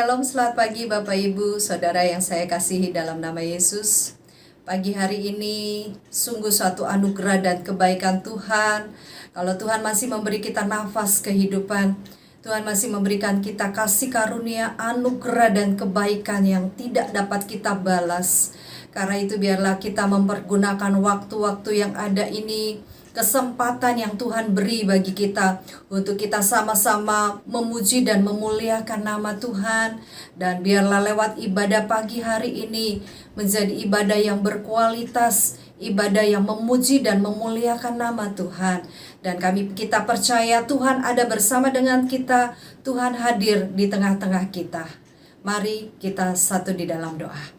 Shalom, selamat pagi Bapak Ibu, Saudara yang saya kasihi dalam nama Yesus. Pagi hari ini sungguh suatu anugerah dan kebaikan Tuhan. Kalau Tuhan masih memberi kita nafas kehidupan, Tuhan masih memberikan kita kasih karunia, anugerah dan kebaikan yang tidak dapat kita balas. Karena itu biarlah kita mempergunakan waktu-waktu yang ada ini, kesempatan yang Tuhan beri bagi kita untuk kita sama-sama memuji dan memuliakan nama Tuhan. Dan biarlah lewat ibadah pagi hari ini menjadi ibadah yang berkualitas, ibadah yang memuji dan memuliakan nama Tuhan. Dan kita percaya Tuhan ada bersama dengan kita, Tuhan hadir di tengah-tengah kita. Mari kita satu di dalam doa.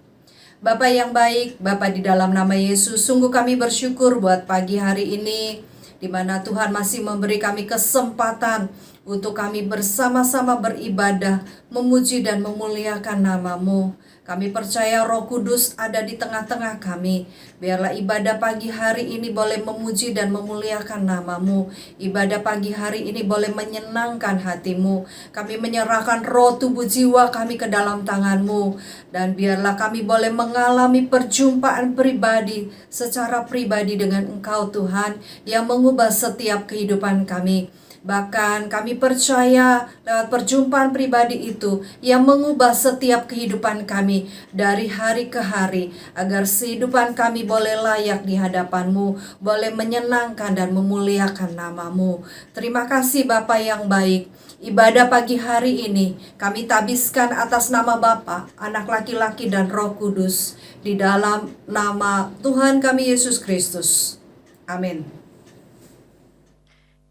Bapa yang baik, Bapa di dalam nama Yesus, sungguh kami bersyukur buat pagi hari ini, di mana Tuhan masih memberi kami kesempatan untuk kami bersama-sama beribadah, memuji dan memuliakan nama-Mu. Kami percaya Roh Kudus ada di tengah-tengah kami. Biarlah ibadah pagi hari ini boleh memuji dan memuliakan nama-Mu. Ibadah pagi hari ini boleh menyenangkan hati-Mu. Kami menyerahkan roh, tubuh, jiwa kami ke dalam tangan-Mu. Dan biarlah kami boleh mengalami perjumpaan pribadi, secara pribadi dengan Engkau Tuhan, yang mengubah setiap kehidupan kami. Bahkan kami percaya lewat perjumpaan pribadi itu yang mengubah setiap kehidupan kami dari hari ke hari, agar kehidupan kami boleh layak di hadapan-Mu, boleh menyenangkan dan memuliakan nama-Mu. Terima kasih Bapa yang baik. Ibadah pagi hari ini kami tabiskan atas nama Bapa, Anak laki-laki dan Roh Kudus, di dalam nama Tuhan kami Yesus Kristus. Amin.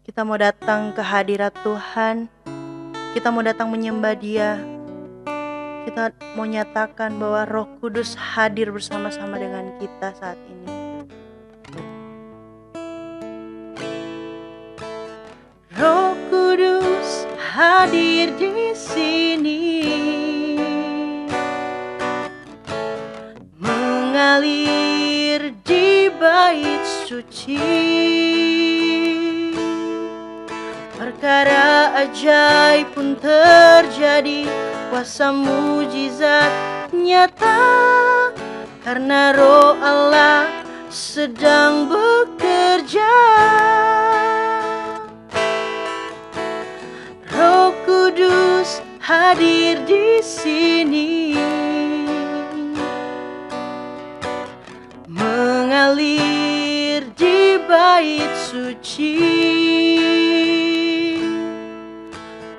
Kita mau datang ke hadirat Tuhan, kita mau datang menyembah Dia. Kita mau nyatakan bahwa Roh Kudus hadir bersama-sama dengan kita saat ini. Roh Kudus hadir di sini, mengalir di bait suci. Perkara ajaib pun terjadi, kuasa mujizat nyata, karena Roh Allah sedang bekerja. Roh Kudus hadir di sini, mengalir di bait suci.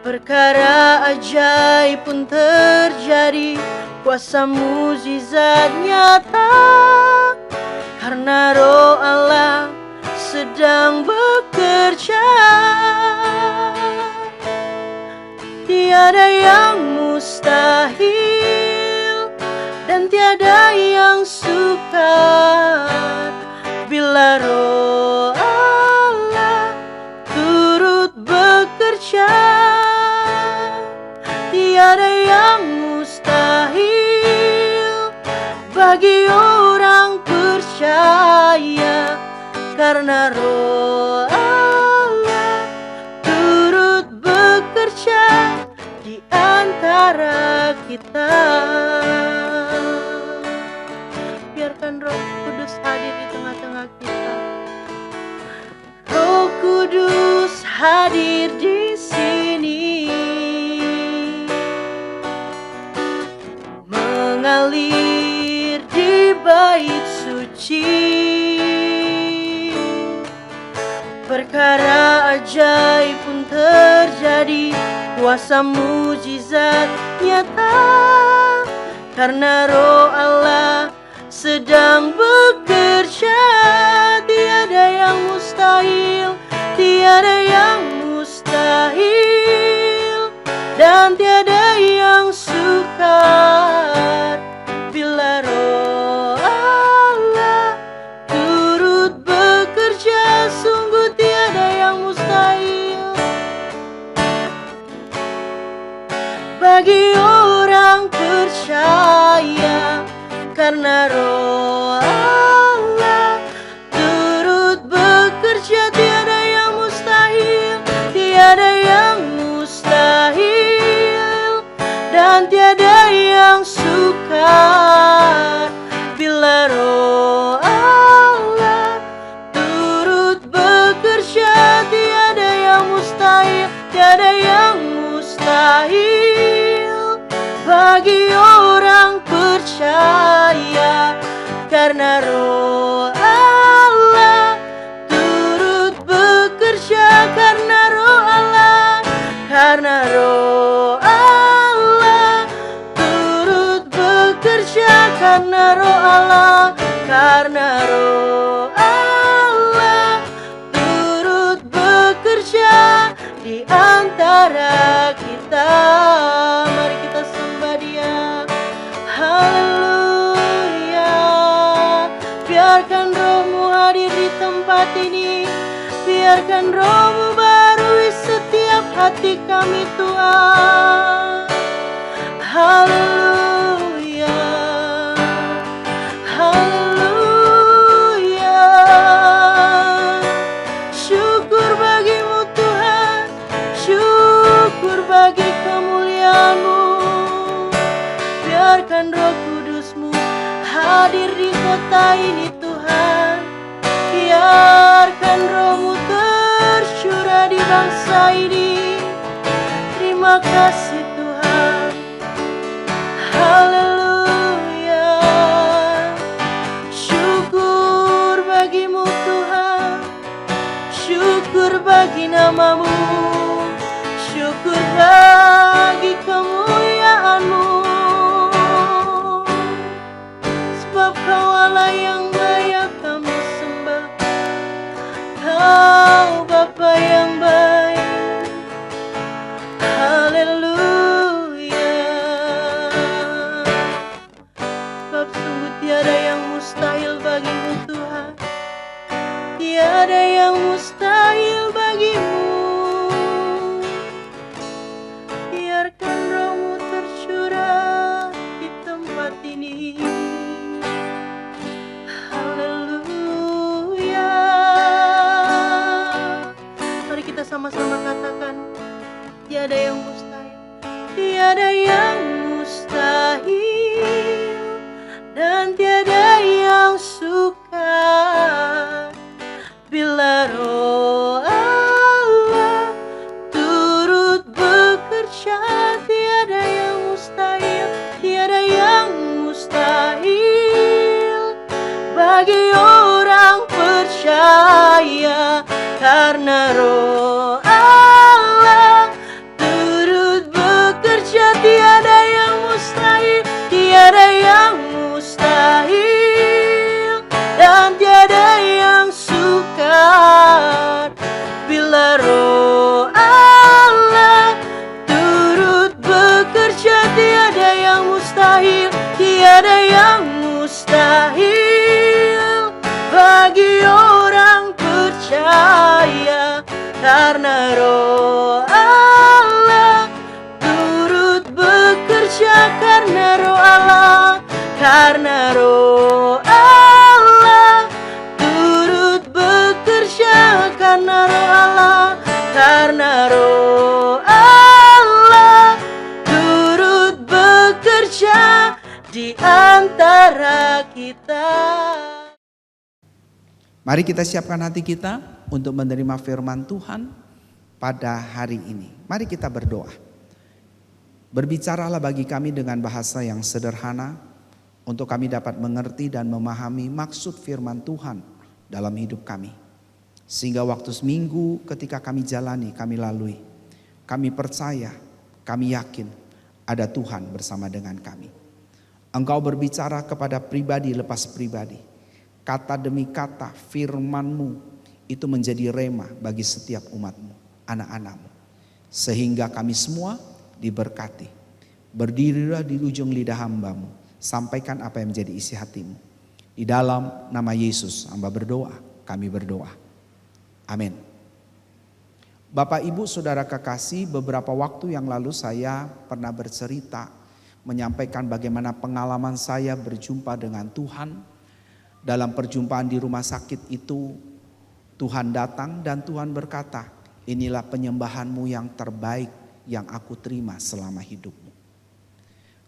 Perkara ajaib pun terjadi, kuasa mujizat nyata, karena Roh Allah sedang bekerja. Tiada yang mustahil dan tiada yang sukar bila Roh Allah turut bekerja. Tiada yang mustahil bagi orang percaya, karena Roh Allah turut bekerja di antara kita. Biarkan Roh Kudus hadir di tengah-tengah kita. Roh Kudus hadir di sini, mengalir di bait suci. Perkara ajaib pun terjadi, kuasa mujizat nyata, karena Roh Allah sedang bekerja. Tiada yang mustahil, tiada yang mustahil, dan tiada yang sukar bila Roh Allah turut bekerja. Sungguh tiada yang mustahil bagi orang percaya, karena Roh Allah turut bekerja. Tiada yang mustahil, tiada yang mustahil, dan tiada tiada yang mustahil bagi orang percaya, karena Roh Allah turut bekerja, karena Roh Allah, karena Roh Allah turut bekerja, karena Roh Allah, karena Roh Allah turut bekerja di antara kita. Mari kita sembah Dia. Haleluya. Biarkan Roh-Mu hadir di tempat ini. Biarkan Roh-Mu barui setiap hati kami, Tuhan. Haleluya. Haleluya. Syukur bagimu Tuhan, syukur bagi kemuliaan-Mu. Biarkan Roh Kudus-Mu hadir di kota ini, Tuhan. Biarkan Roh-Mu tercurah di bangsa ini. Terima kasih Tuhan. Haleluya. Syukur bagimu Tuhan, syukur bagi nama-Mu, syukur bagi kemuliaan-Mu. Sebab Kau Allah yang layak kami sembah, Kau Bapa yang baik. Haleluya. Sebab sungguh tiada yang mustahil bagimu Tuhan, tiada yang mustahil bagimu. Biarkan Roh-Mu tercurah di tempat ini. Haleluya. Mari kita sama-sama katakan, tiada yang mustahil, tiada yang mustahil, dan tiada yang sukar bila Roh Allah turut bekerja. Tiada yang mustahil, tiada yang mustahil bagi orang percaya, karena Roh Allah turut bekerja. Tiada yang mustahil, tiada yang mustahil, dan tiada yang sukar bila Roh Allah turut bekerja. Tiada yang mustahil, tiada yang mustahil bagi orang percaya, karena Roh Allah turut bekerja, karena Roh Allah, karena Roh Allah turut bekerja, karena Roh Allah, karena Roh Allah turut bekerja di antara kita. Mari kita siapkan hati kita untuk menerima firman Tuhan pada hari ini. Mari kita berdoa. Berbicaralah bagi kami dengan bahasa yang sederhana, untuk kami dapat mengerti dan memahami maksud firman Tuhan dalam hidup kami. Sehingga waktu seminggu ketika kami jalani, kami lalui, kami percaya, kami yakin ada Tuhan bersama dengan kami. Engkau berbicara kepada pribadi lepas pribadi. Kata demi kata firman-Mu itu menjadi rema bagi setiap umat-Mu, anak-anak-Mu. Sehingga kami semua diberkati. Berdirilah di ujung lidah hamba-Mu, sampaikan apa yang menjadi isi hati-Mu. Di dalam nama Yesus hamba berdoa, kami berdoa. Amin. Bapak Ibu Saudara kekasih, beberapa waktu yang lalu saya pernah bercerita menyampaikan bagaimana pengalaman saya berjumpa dengan Tuhan. Dalam perjumpaan di rumah sakit itu Tuhan datang dan Tuhan berkata, inilah penyembahanmu yang terbaik yang aku terima selama hidupmu.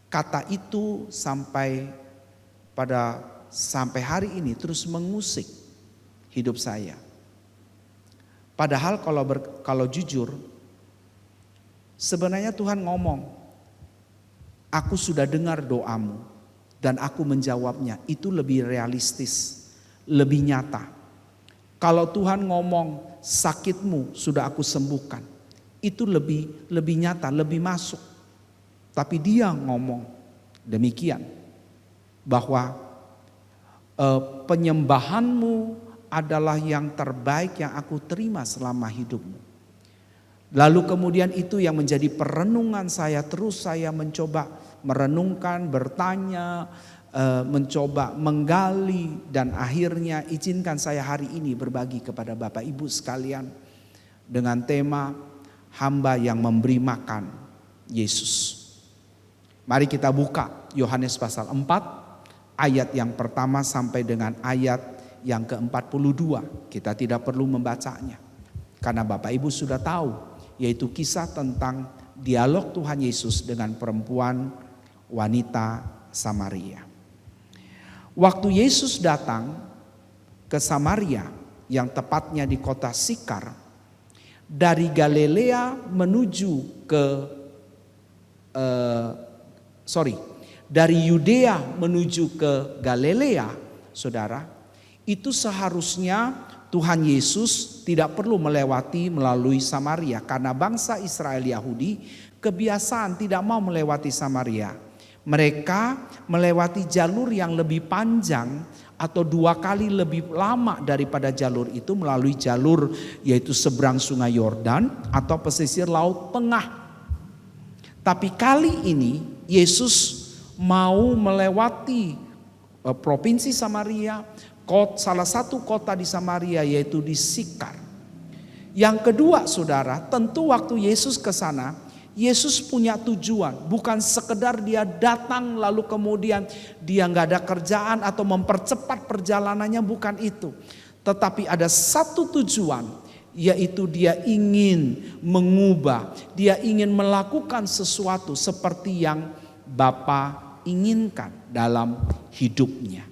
Kata itu sampai hari ini terus mengusik hidup saya. Padahal kalau jujur, Sebenarnya Tuhan ngomong, aku sudah dengar doamu dan aku menjawabnya. Itu lebih realistis, lebih nyata. Kalau Tuhan ngomong, sakitmu sudah aku sembuhkan, itu lebih nyata, lebih masuk. Tapi dia ngomong demikian, bahwa penyembahanmu adalah yang terbaik yang aku terima selama hidupmu. Lalu kemudian itu yang menjadi perenungan saya, terus saya mencoba merenungkan, bertanya, mencoba menggali, dan akhirnya izinkan saya hari ini berbagi kepada Bapak Ibu sekalian dengan tema hamba yang memberi makan Yesus. Mari kita buka Yohanes pasal 4 ayat yang pertama sampai dengan ayat yang ke-42. Kita tidak perlu membacanya karena Bapak Ibu sudah tahu, yaitu kisah tentang dialog Tuhan Yesus dengan perempuan wanita Samaria. Waktu Yesus datang ke Samaria, yang tepatnya di kota Sikar, dari Galilea menuju ke dari Yudea menuju ke Galilea, saudara, itu seharusnya Tuhan Yesus tidak perlu melalui Samaria, karena bangsa Israel Yahudi kebiasaan tidak mau melewati Samaria. Mereka melewati jalur yang lebih panjang atau 2 kali lebih lama daripada jalur itu, melalui jalur yaitu seberang Sungai Yordan atau pesisir Laut Tengah. Tapi kali ini Yesus mau melewati provinsi Samaria, salah satu kota di Samaria yaitu di Sikar. Yang kedua, saudara, tentu waktu Yesus ke sana, Yesus punya tujuan, bukan sekedar dia datang lalu kemudian dia nggak ada kerjaan atau mempercepat perjalanannya, bukan itu. Tetapi ada satu tujuan, yaitu dia ingin mengubah, dia ingin melakukan sesuatu seperti yang Bapa inginkan dalam hidupnya.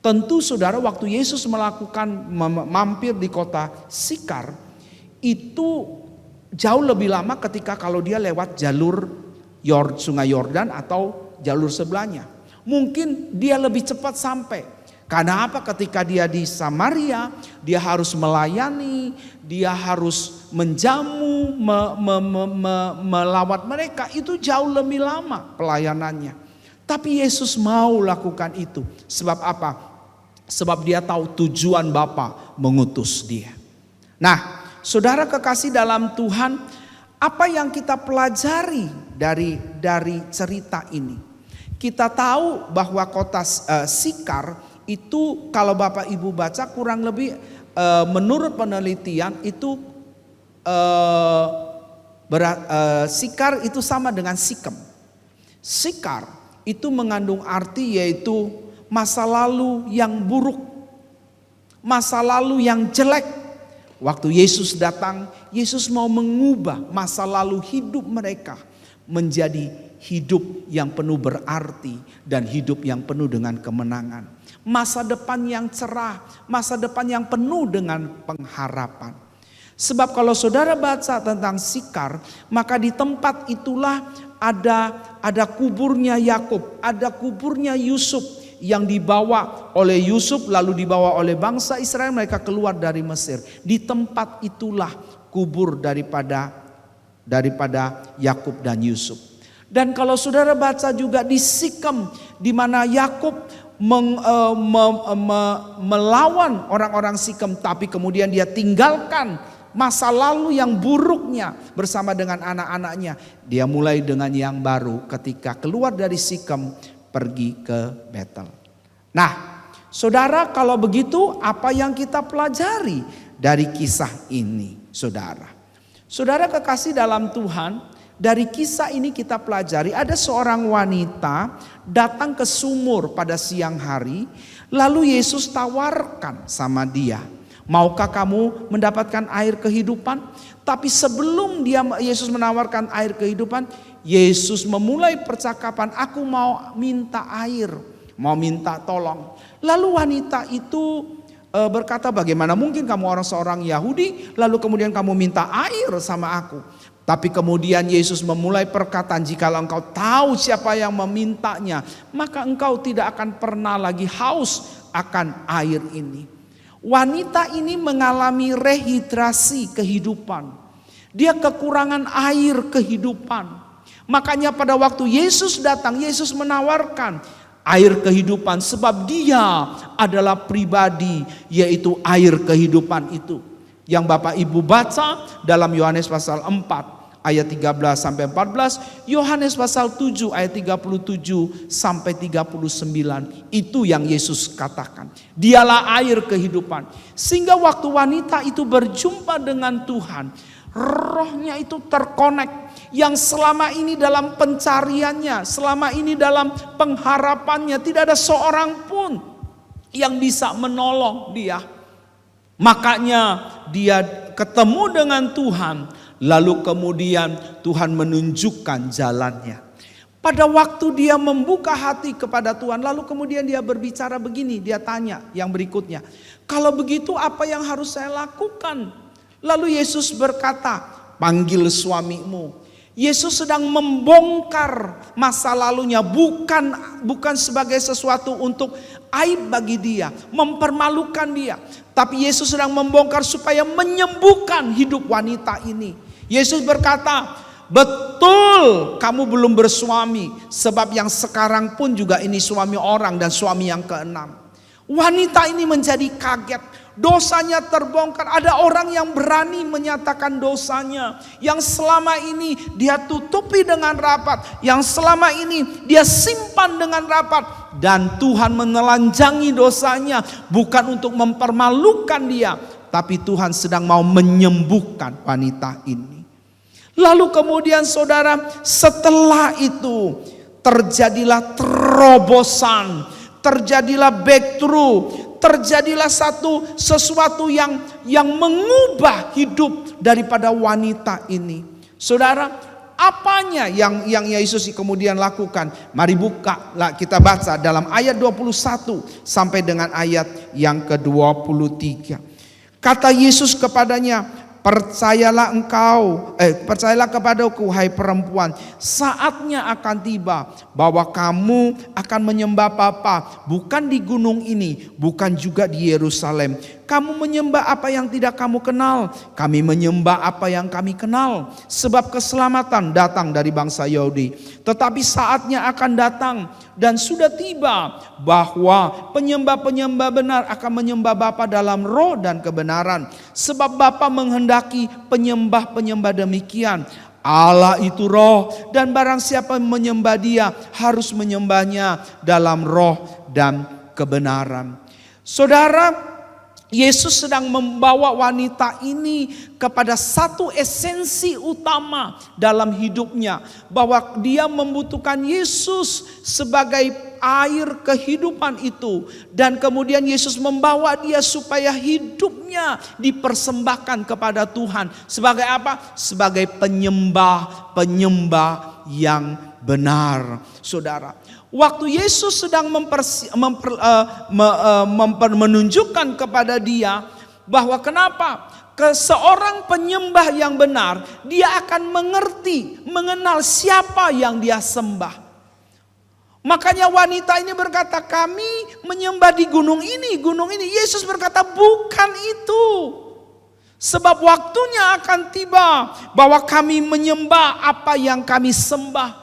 Tentu saudara, waktu Yesus mampir di kota Sikar, itu jauh lebih lama ketika kalau dia lewat jalur Sungai Yordan atau jalur sebelahnya. Mungkin dia lebih cepat sampai. Karena apa? Ketika dia di Samaria, dia harus melayani, dia harus menjamu, melawat mereka. Itu jauh lebih lama pelayanannya. Tapi Yesus mau lakukan itu. Sebab apa? Sebab dia tahu tujuan Bapa mengutus dia. Nah, saudara kekasih dalam Tuhan, apa yang kita pelajari dari cerita ini? Kita tahu bahwa kota Sikar itu, kalau Bapak Ibu baca, kurang lebih menurut penelitian itu Sikar itu sama dengan Sikem. Sikar itu mengandung arti yaitu masa lalu yang buruk, masa lalu yang jelek. Waktu Yesus datang, Yesus mau mengubah masa lalu hidup mereka menjadi hidup yang penuh berarti dan hidup yang penuh dengan kemenangan. Masa depan yang cerah, masa depan yang penuh dengan pengharapan. Sebab kalau saudara baca tentang Sikar, maka di tempat itulah ada kuburnya Yakub, ada kuburnya Yusuf, yang dibawa oleh Yusuf lalu dibawa oleh bangsa Israel, mereka keluar dari Mesir. Di tempat itulah kubur daripada Yakub dan Yusuf. Dan kalau saudara baca juga di Sikem, di mana Yakub melawan orang-orang Sikem, tapi kemudian dia tinggalkan masa lalu yang buruknya bersama dengan anak-anaknya. Dia mulai dengan yang baru ketika keluar dari Sikem pergi ke Betel. Nah, saudara, kalau begitu apa yang kita pelajari dari kisah ini, saudara? Saudara kekasih dalam Tuhan, dari kisah ini kita pelajari ada seorang wanita datang ke sumur pada siang hari, lalu Yesus tawarkan sama dia, maukah kamu mendapatkan air kehidupan? Tapi sebelum Yesus menawarkan air kehidupan, Yesus memulai percakapan, aku mau minta air, mau minta tolong. Lalu wanita itu berkata, bagaimana mungkin kamu seorang Yahudi lalu kemudian kamu minta air sama aku. Tapi kemudian Yesus memulai perkataan, jikalau engkau tahu siapa yang memintanya, maka engkau tidak akan pernah lagi haus akan air ini. Wanita ini mengalami rehidrasi kehidupan. Dia kekurangan air kehidupan. Makanya pada waktu Yesus datang, Yesus menawarkan air kehidupan, sebab dia adalah pribadi, yaitu air kehidupan itu. Yang Bapak Ibu baca dalam Yohanes pasal 4 ayat 13 sampai 14, Yohanes pasal 7 ayat 37 sampai 39. Itu yang Yesus katakan. Dialah air kehidupan. Sehingga waktu wanita itu berjumpa dengan Tuhan, rohnya itu terkonek. Yang selama ini dalam pencariannya, selama ini dalam pengharapannya, tidak ada seorang pun yang bisa menolong dia. Makanya dia ketemu dengan Tuhan, lalu kemudian Tuhan menunjukkan jalannya. Pada waktu dia membuka hati kepada Tuhan, lalu kemudian dia berbicara begini, dia tanya yang berikutnya, kalau begitu apa yang harus saya lakukan? Lalu Yesus berkata, panggil suamimu. Yesus sedang membongkar masa lalunya, bukan sebagai sesuatu untuk aib bagi dia, mempermalukan dia. Tapi Yesus sedang membongkar supaya menyembuhkan hidup wanita ini. Yesus berkata, betul kamu belum bersuami, sebab yang sekarang pun juga ini suami orang dan suami yang keenam. Wanita ini menjadi kaget. Dosanya terbongkar. Ada orang yang berani menyatakan dosanya, yang selama ini dia tutupi dengan rapat, yang selama ini dia simpan dengan rapat. Dan Tuhan menelanjangi dosanya, bukan untuk mempermalukan dia, tapi Tuhan sedang mau menyembuhkan wanita ini. Lalu kemudian saudara, setelah itu terjadilah terobosan, terjadilah breakthrough, terjadilah sesuatu yang mengubah hidup daripada wanita ini. Saudara, apanya yang Yesus kemudian lakukan? Mari buka, kita baca dalam ayat 21 sampai dengan ayat yang ke-23. Kata Yesus kepadanya, percayalah kepadaku hai perempuan, saatnya akan tiba bahwa kamu akan menyembah Bapa, bukan di gunung ini, bukan juga di Yerusalem. Kamu menyembah apa yang tidak kamu kenal, kami menyembah apa yang kami kenal. Sebab keselamatan datang dari bangsa Yahudi. Tetapi saatnya akan datang dan sudah tiba bahwa penyembah-penyembah benar akan menyembah Bapa dalam roh dan kebenaran. Sebab Bapa menghendaki penyembah-penyembah demikian. Allah itu roh, dan barang siapa menyembah dia harus menyembahnya dalam roh dan kebenaran. Saudara, Yesus sedang membawa wanita ini kepada satu esensi utama dalam hidupnya, bahwa dia membutuhkan Yesus sebagai air kehidupan itu, dan kemudian Yesus membawa dia supaya hidupnya dipersembahkan kepada Tuhan. Sebagai apa? Sebagai penyembah yang benar. Saudara, waktu Yesus sedang menunjukkan kepada dia bahwa kenapa seorang penyembah yang benar, dia akan mengenal siapa yang dia sembah. Makanya wanita ini berkata, kami menyembah di gunung ini. Yesus berkata, bukan itu. Sebab waktunya akan tiba bahwa kami menyembah apa yang kami sembah.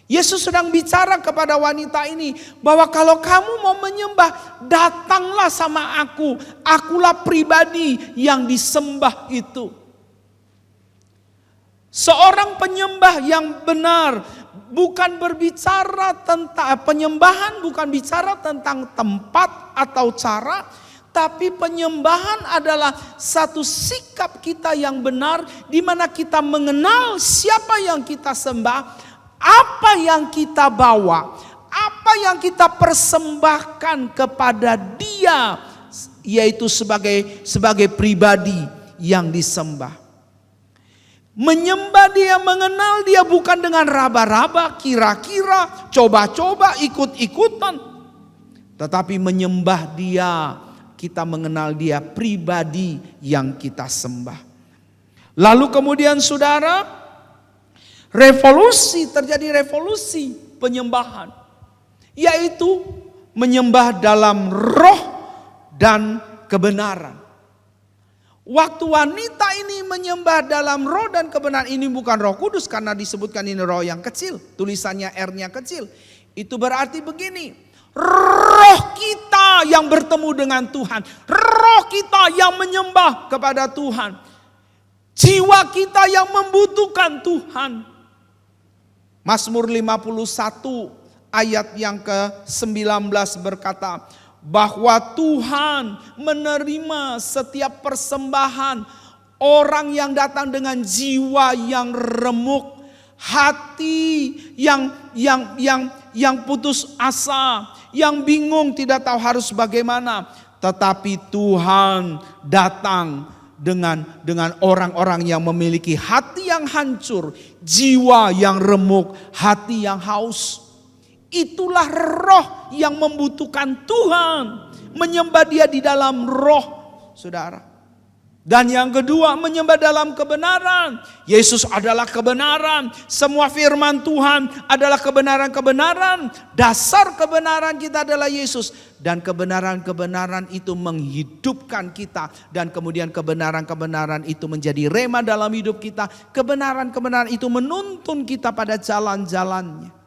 Yesus sedang bicara kepada wanita ini bahwa kalau kamu mau menyembah, datanglah sama aku. Akulah pribadi yang disembah itu. Seorang penyembah yang benar bukan berbicara tentang penyembahan, bukan bicara tentang tempat atau cara, tapi penyembahan adalah satu sikap kita yang benar, di mana kita mengenal siapa yang kita sembah, apa yang kita bawa, apa yang kita persembahkan kepada dia, yaitu sebagai pribadi yang disembah. Menyembah dia, mengenal dia bukan dengan raba-raba, kira-kira, coba-coba, ikut-ikutan. Tetapi menyembah dia, kita mengenal Dia pribadi yang kita sembah. Lalu kemudian saudara, terjadi revolusi penyembahan, yaitu menyembah dalam roh dan kebenaran. Waktu wanita ini menyembah dalam roh dan kebenaran, ini bukan Roh Kudus karena disebutkan ini roh yang kecil, tulisannya R-nya kecil. Itu berarti begini, roh kita yang bertemu dengan Tuhan, roh kita yang menyembah kepada Tuhan, jiwa kita yang membutuhkan Tuhan. Mazmur 51 ayat yang ke-19 berkata, bahwa Tuhan menerima setiap persembahan orang yang datang dengan jiwa yang remuk, hati yang putus asa, yang bingung tidak tahu harus bagaimana. Tetapi Tuhan datang dengan orang-orang yang memiliki hati yang hancur, jiwa yang remuk, hati yang haus. Itulah roh yang membutuhkan Tuhan. Menyembah Dia di dalam roh, saudara. Dan yang kedua, menyembah dalam kebenaran. Yesus adalah kebenaran. Semua firman Tuhan adalah kebenaran-kebenaran. Dasar kebenaran kita adalah Yesus. Dan kebenaran-kebenaran itu menghidupkan kita. Dan kemudian kebenaran-kebenaran itu menjadi rema dalam hidup kita. Kebenaran-kebenaran itu menuntun kita pada jalan-jalannya.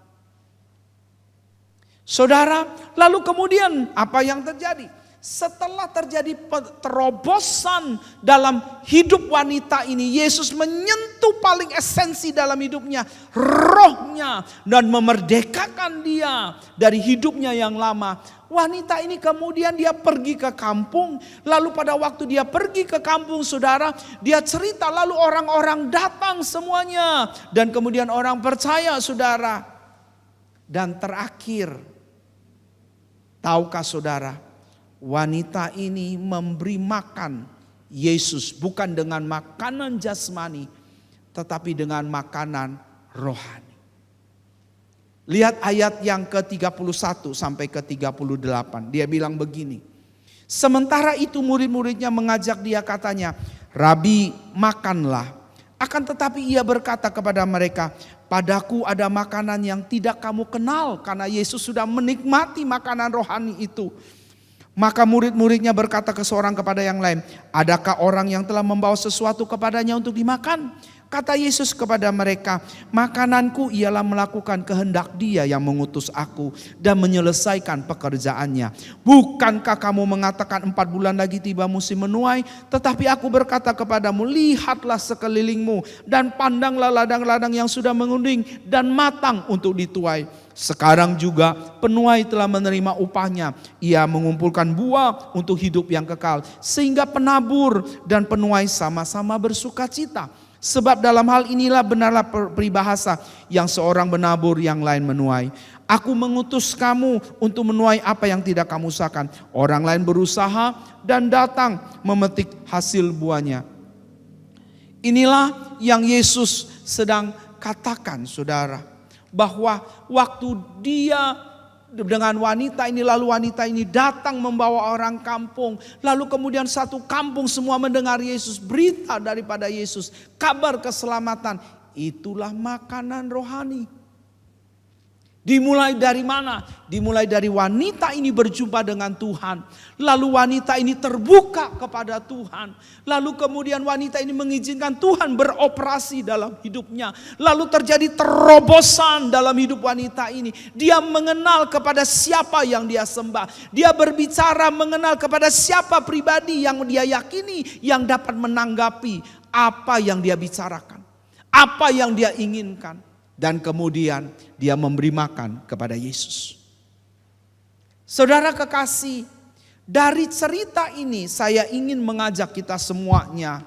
Saudara, lalu kemudian apa yang terjadi? Setelah terjadi terobosan dalam hidup wanita ini, Yesus menyentuh paling esensi dalam hidupnya, rohnya, dan memerdekakan dia dari hidupnya yang lama. Wanita ini kemudian dia pergi ke kampung, lalu pada waktu dia pergi ke kampung, saudara, dia cerita, lalu orang-orang datang semuanya, dan kemudian orang percaya, saudara. Dan terakhir, tahukah saudara, wanita ini memberi makan Yesus bukan dengan makanan jasmani, tetapi dengan makanan rohani. Lihat ayat yang ke-31 sampai ke-38. Dia bilang begini. Sementara itu murid-muridnya mengajak dia, katanya, "Rabi, makanlah." Akan tetapi ia berkata kepada mereka, "Padaku ada makanan yang tidak kamu kenal." Karena Yesus sudah menikmati makanan rohani itu. Maka murid-muridnya berkata ke seorang kepada yang lain, "Adakah orang yang telah membawa sesuatu kepadanya untuk dimakan?" Kata Yesus kepada mereka, "Makananku ialah melakukan kehendak Dia yang mengutus aku dan menyelesaikan pekerjaannya. Bukankah kamu mengatakan 4 bulan lagi tiba musim menuai? Tetapi aku berkata kepadamu, lihatlah sekelilingmu dan pandanglah ladang-ladang yang sudah menguning dan matang untuk dituai. Sekarang juga penuai telah menerima upahnya. Ia mengumpulkan buah untuk hidup yang kekal, sehingga penabur dan penuai sama-sama bersuka cita. Sebab dalam hal inilah benarlah peribahasa, yang seorang menabur, yang lain menuai. Aku mengutus kamu untuk menuai apa yang tidak kamu usahakan. Orang lain berusaha dan datang memetik hasil buahnya." Inilah yang Yesus sedang katakan, saudara. Bahwa waktu dia dengan wanita ini, lalu wanita ini datang membawa orang kampung. Lalu kemudian satu kampung semua mendengar Yesus, berita daripada Yesus, kabar keselamatan. Itulah makanan rohani. Dimulai dari mana? Dimulai dari wanita ini berjumpa dengan Tuhan. Lalu wanita ini terbuka kepada Tuhan. Lalu kemudian wanita ini mengizinkan Tuhan beroperasi dalam hidupnya. Lalu terjadi terobosan dalam hidup wanita ini. Dia mengenal kepada siapa yang dia sembah. Dia berbicara mengenal kepada siapa pribadi yang dia yakini, yang dapat menanggapi apa yang dia bicarakan, apa yang dia inginkan. Dan kemudian dia memberi makan kepada Yesus. Saudara kekasih, dari cerita ini saya ingin mengajak kita semuanya,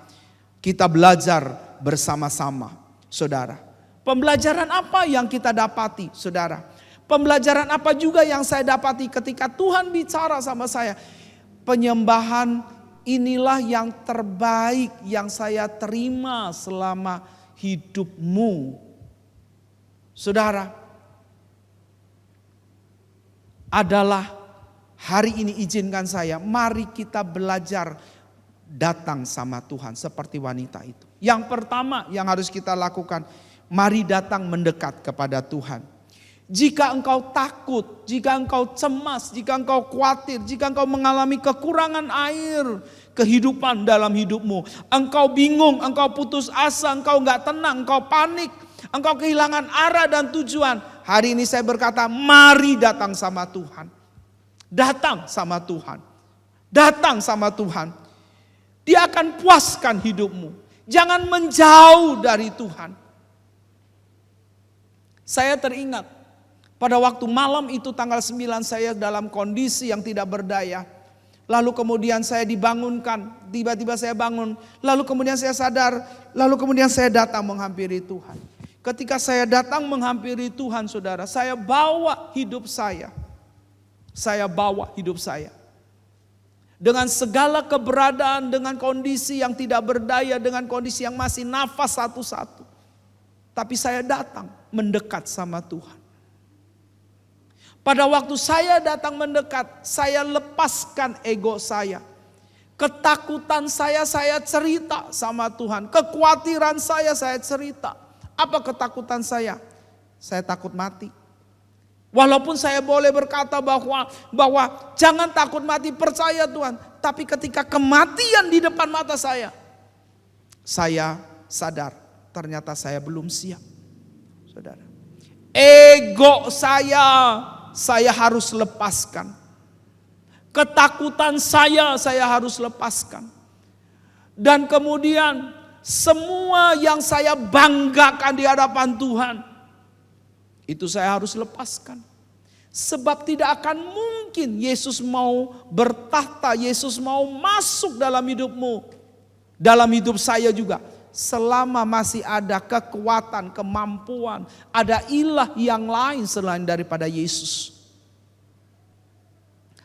kita belajar bersama-sama. Saudara, pembelajaran apa yang kita dapati, saudara? Pembelajaran apa juga yang saya dapati ketika Tuhan bicara sama saya? Penyembahan inilah yang terbaik yang saya terima selama hidupmu. Saudara, adalah Hari ini izinkan saya, mari kita belajar datang sama Tuhan seperti wanita itu. Yang pertama yang harus kita lakukan, mari datang mendekat kepada Tuhan. Jika engkau takut, jika engkau cemas, jika engkau khawatir, jika engkau mengalami kekurangan air kehidupan dalam hidupmu, engkau bingung, engkau putus asa, engkau gak tenang, engkau panik, engkau kehilangan arah dan tujuan. Hari ini saya berkata, mari datang sama Tuhan. Datang sama Tuhan. Datang sama Tuhan. Dia akan puaskan hidupmu. Jangan menjauh dari Tuhan. Saya teringat pada waktu malam itu tanggal 9 saya dalam kondisi yang tidak berdaya. Lalu kemudian saya dibangunkan. Tiba-tiba saya bangun. Lalu kemudian saya sadar. Lalu kemudian saya datang menghampiri Tuhan. Ketika saya datang menghampiri Tuhan, saudara, saya bawa hidup saya. Saya bawa hidup saya. Dengan segala keberadaan, dengan kondisi yang tidak berdaya, dengan kondisi yang masih nafas satu-satu. Tapi saya datang mendekat sama Tuhan. Pada waktu saya datang mendekat, saya lepaskan ego saya. Ketakutan saya cerita sama Tuhan. Kekhawatiran saya cerita. Apa ketakutan saya? Saya takut mati. Walaupun saya boleh berkata bahwa jangan takut mati, percaya Tuhan. Tapi ketika kematian di depan mata saya sadar ternyata saya belum siap. Saudara, ego saya harus lepaskan. Ketakutan saya harus lepaskan. Dan kemudian semua yang saya banggakan di hadapan Tuhan, itu saya harus lepaskan. Sebab tidak akan mungkin Yesus mau bertahta, Yesus mau masuk dalam hidupmu, dalam hidup saya juga. Selama masih ada kekuatan, kemampuan, ada ilah yang lain selain daripada Yesus.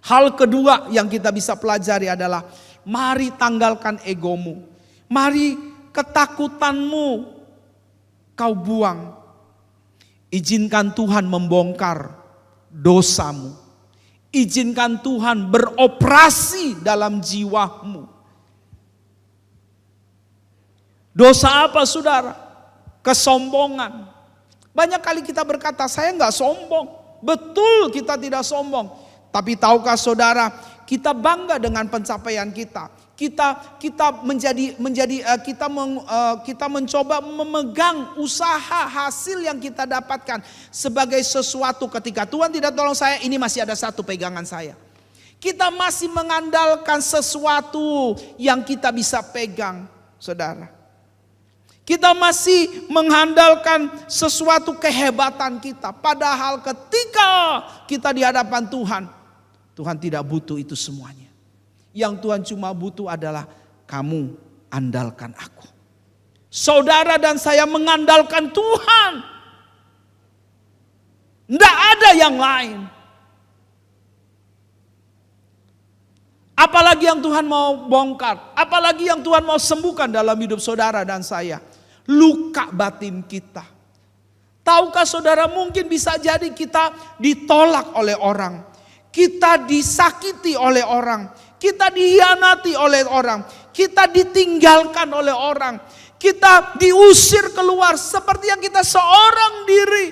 Hal kedua yang kita bisa pelajari adalah, mari tanggalkan egomu. Mari ketakutanmu kau buang. Izinkan Tuhan membongkar dosamu. Izinkan Tuhan beroperasi dalam jiwamu. Dosa apa, saudara? Kesombongan. Banyak kali kita berkata, saya enggak sombong. Betul, kita tidak sombong. Tapi tahukah saudara, kita bangga dengan pencapaian kita. Kita mencoba memegang usaha hasil yang kita dapatkan sebagai sesuatu. Ketika Tuhan tidak tolong saya, ini masih ada satu pegangan saya. Kita masih mengandalkan sesuatu yang kita bisa pegang, saudara. Kita masih mengandalkan sesuatu kehebatan kita. Padahal ketika kita di hadapan Tuhan, Tuhan tidak butuh itu semuanya. Yang Tuhan cuma butuh adalah kamu andalkan aku. Saudara dan saya mengandalkan Tuhan. Tidak ada yang lain. Apalagi yang Tuhan mau bongkar. Apalagi yang Tuhan mau sembuhkan dalam hidup saudara dan saya. Luka batin kita. Tahukah saudara, mungkin bisa jadi kita ditolak oleh orang. Kita disakiti oleh orang. Kita dihianati oleh orang. Kita ditinggalkan oleh orang. Kita diusir keluar seperti yang kita seorang diri.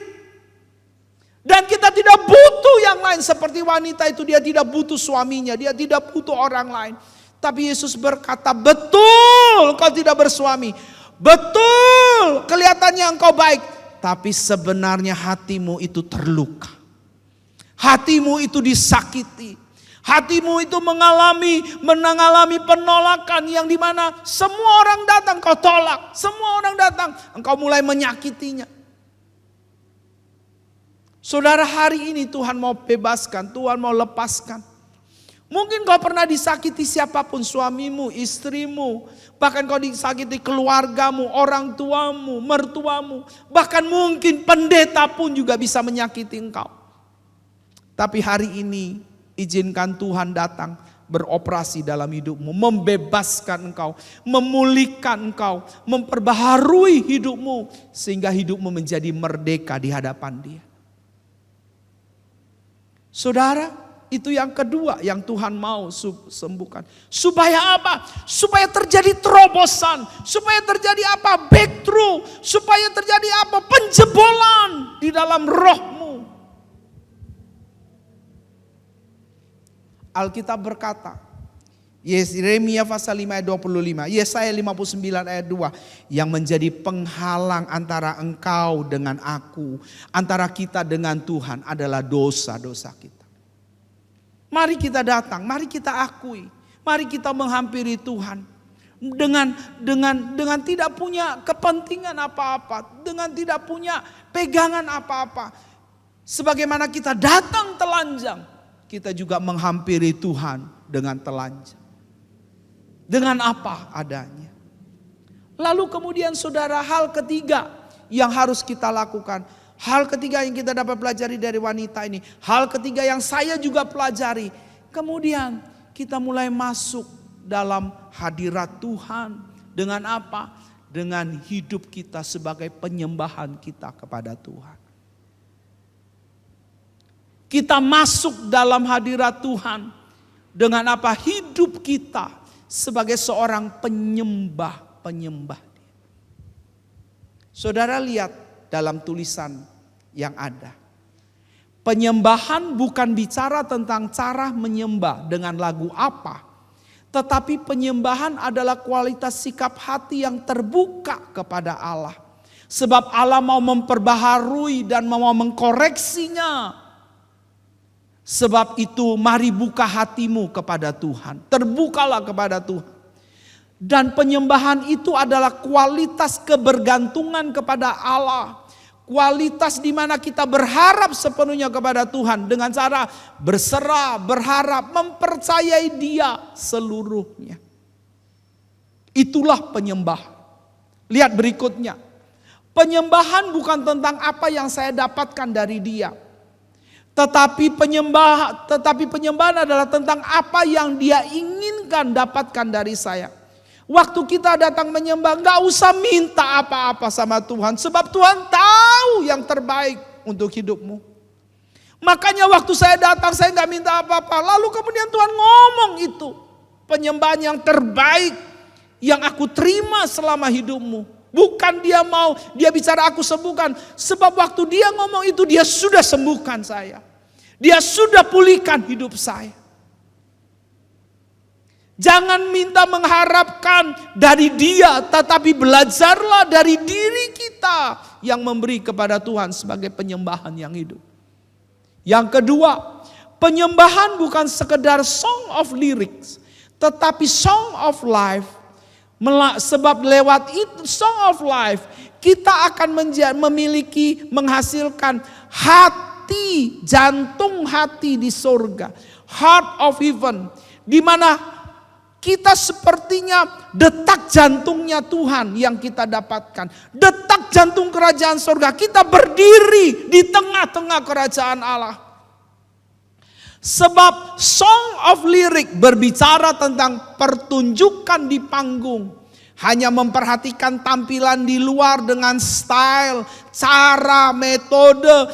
Dan kita tidak butuh yang lain. Seperti wanita itu, dia tidak butuh suaminya. Dia tidak butuh orang lain. Tapi Yesus berkata, betul kau tidak bersuami. Betul kelihatannya engkau baik. Tapi sebenarnya hatimu itu terluka. Hatimu itu disakiti. Hatimu itu mengalami penolakan yang dimana semua orang datang kau tolak. Semua orang datang engkau mulai menyakitinya. Saudara, hari ini Tuhan mau bebaskan, Tuhan mau lepaskan. Mungkin kau pernah disakiti siapapun, suamimu, istrimu. Bahkan kau disakiti keluargamu, orang tuamu, mertuamu. Bahkan mungkin pendeta pun juga bisa menyakiti engkau. Tapi hari ini izinkan Tuhan datang beroperasi dalam hidupmu. Membebaskan engkau, memulihkan engkau, memperbaharui hidupmu. Sehingga hidupmu menjadi merdeka di hadapan Dia. Saudara, Itu yang kedua yang Tuhan mau sembuhkan. Supaya apa? Supaya terjadi terobosan. Supaya terjadi apa? Breakthrough. Supaya terjadi apa? Penjebolan di dalam rohmu. Alkitab berkata, Yeremia pasal 5 ayat 25, Yesaya 59 ayat 2, yang menjadi penghalang antara engkau dengan aku, antara kita dengan Tuhan adalah dosa-dosa kita. Mari kita datang, mari kita akui, mari kita menghampiri Tuhan dengan tidak punya kepentingan apa-apa, dengan tidak punya pegangan apa-apa. Sebagaimana kita datang telanjang, kita juga menghampiri Tuhan dengan telanjang. Dengan apa adanya. Lalu kemudian saudara, hal ketiga yang harus kita lakukan. Hal ketiga yang kita dapat pelajari dari wanita ini. Hal ketiga yang saya juga pelajari. Kemudian kita mulai masuk dalam hadirat Tuhan. Dengan apa? Dengan hidup kita sebagai penyembahan kita kepada Tuhan. Kita masuk dalam hadirat Tuhan. Dengan apa? Hidup kita sebagai seorang penyembah. Saudara lihat dalam tulisan yang ada. Penyembahan bukan bicara tentang cara menyembah dengan lagu apa. Tetapi penyembahan adalah kualitas sikap hati yang terbuka kepada Allah. Sebab Allah mau memperbaharui dan mau mengkoreksinya. Sebab itu mari buka hatimu kepada Tuhan. Terbukalah kepada Tuhan. Dan penyembahan itu adalah kualitas kebergantungan kepada Allah. Kualitas di mana kita berharap sepenuhnya kepada Tuhan. Dengan cara berserah, berharap, mempercayai Dia seluruhnya. Itulah penyembahan. Lihat berikutnya. Penyembahan bukan tentang apa yang saya dapatkan dari Dia. Tetapi penyembahan adalah tentang apa yang Dia inginkan dapatkan dari saya. Waktu kita datang menyembah, gak usah minta apa-apa sama Tuhan. Sebab Tuhan tahu yang terbaik untuk hidupmu. Makanya waktu saya datang, saya gak minta apa-apa. Lalu kemudian Tuhan ngomong itu. Penyembahan yang terbaik yang aku terima selama hidupmu. Bukan dia bicara aku sembuhkan. Sebab waktu dia ngomong itu, dia sudah sembuhkan saya. Dia sudah pulihkan hidup saya. Jangan minta mengharapkan dari Dia, tetapi belajarlah dari diri kita yang memberi kepada Tuhan sebagai penyembahan yang hidup. Yang kedua, penyembahan bukan sekedar song of lyrics, tetapi song of life. Sebab lewat itu song of life, kita akan menghasilkan hati, jantung hati di surga. Heart of heaven, di mana kita sepertinya detak jantungnya Tuhan yang kita dapatkan. Detak jantung kerajaan surga. Kita berdiri di tengah-tengah kerajaan Allah. Sebab song of lyric berbicara tentang pertunjukan di panggung. Hanya memperhatikan tampilan di luar dengan style, cara, metode,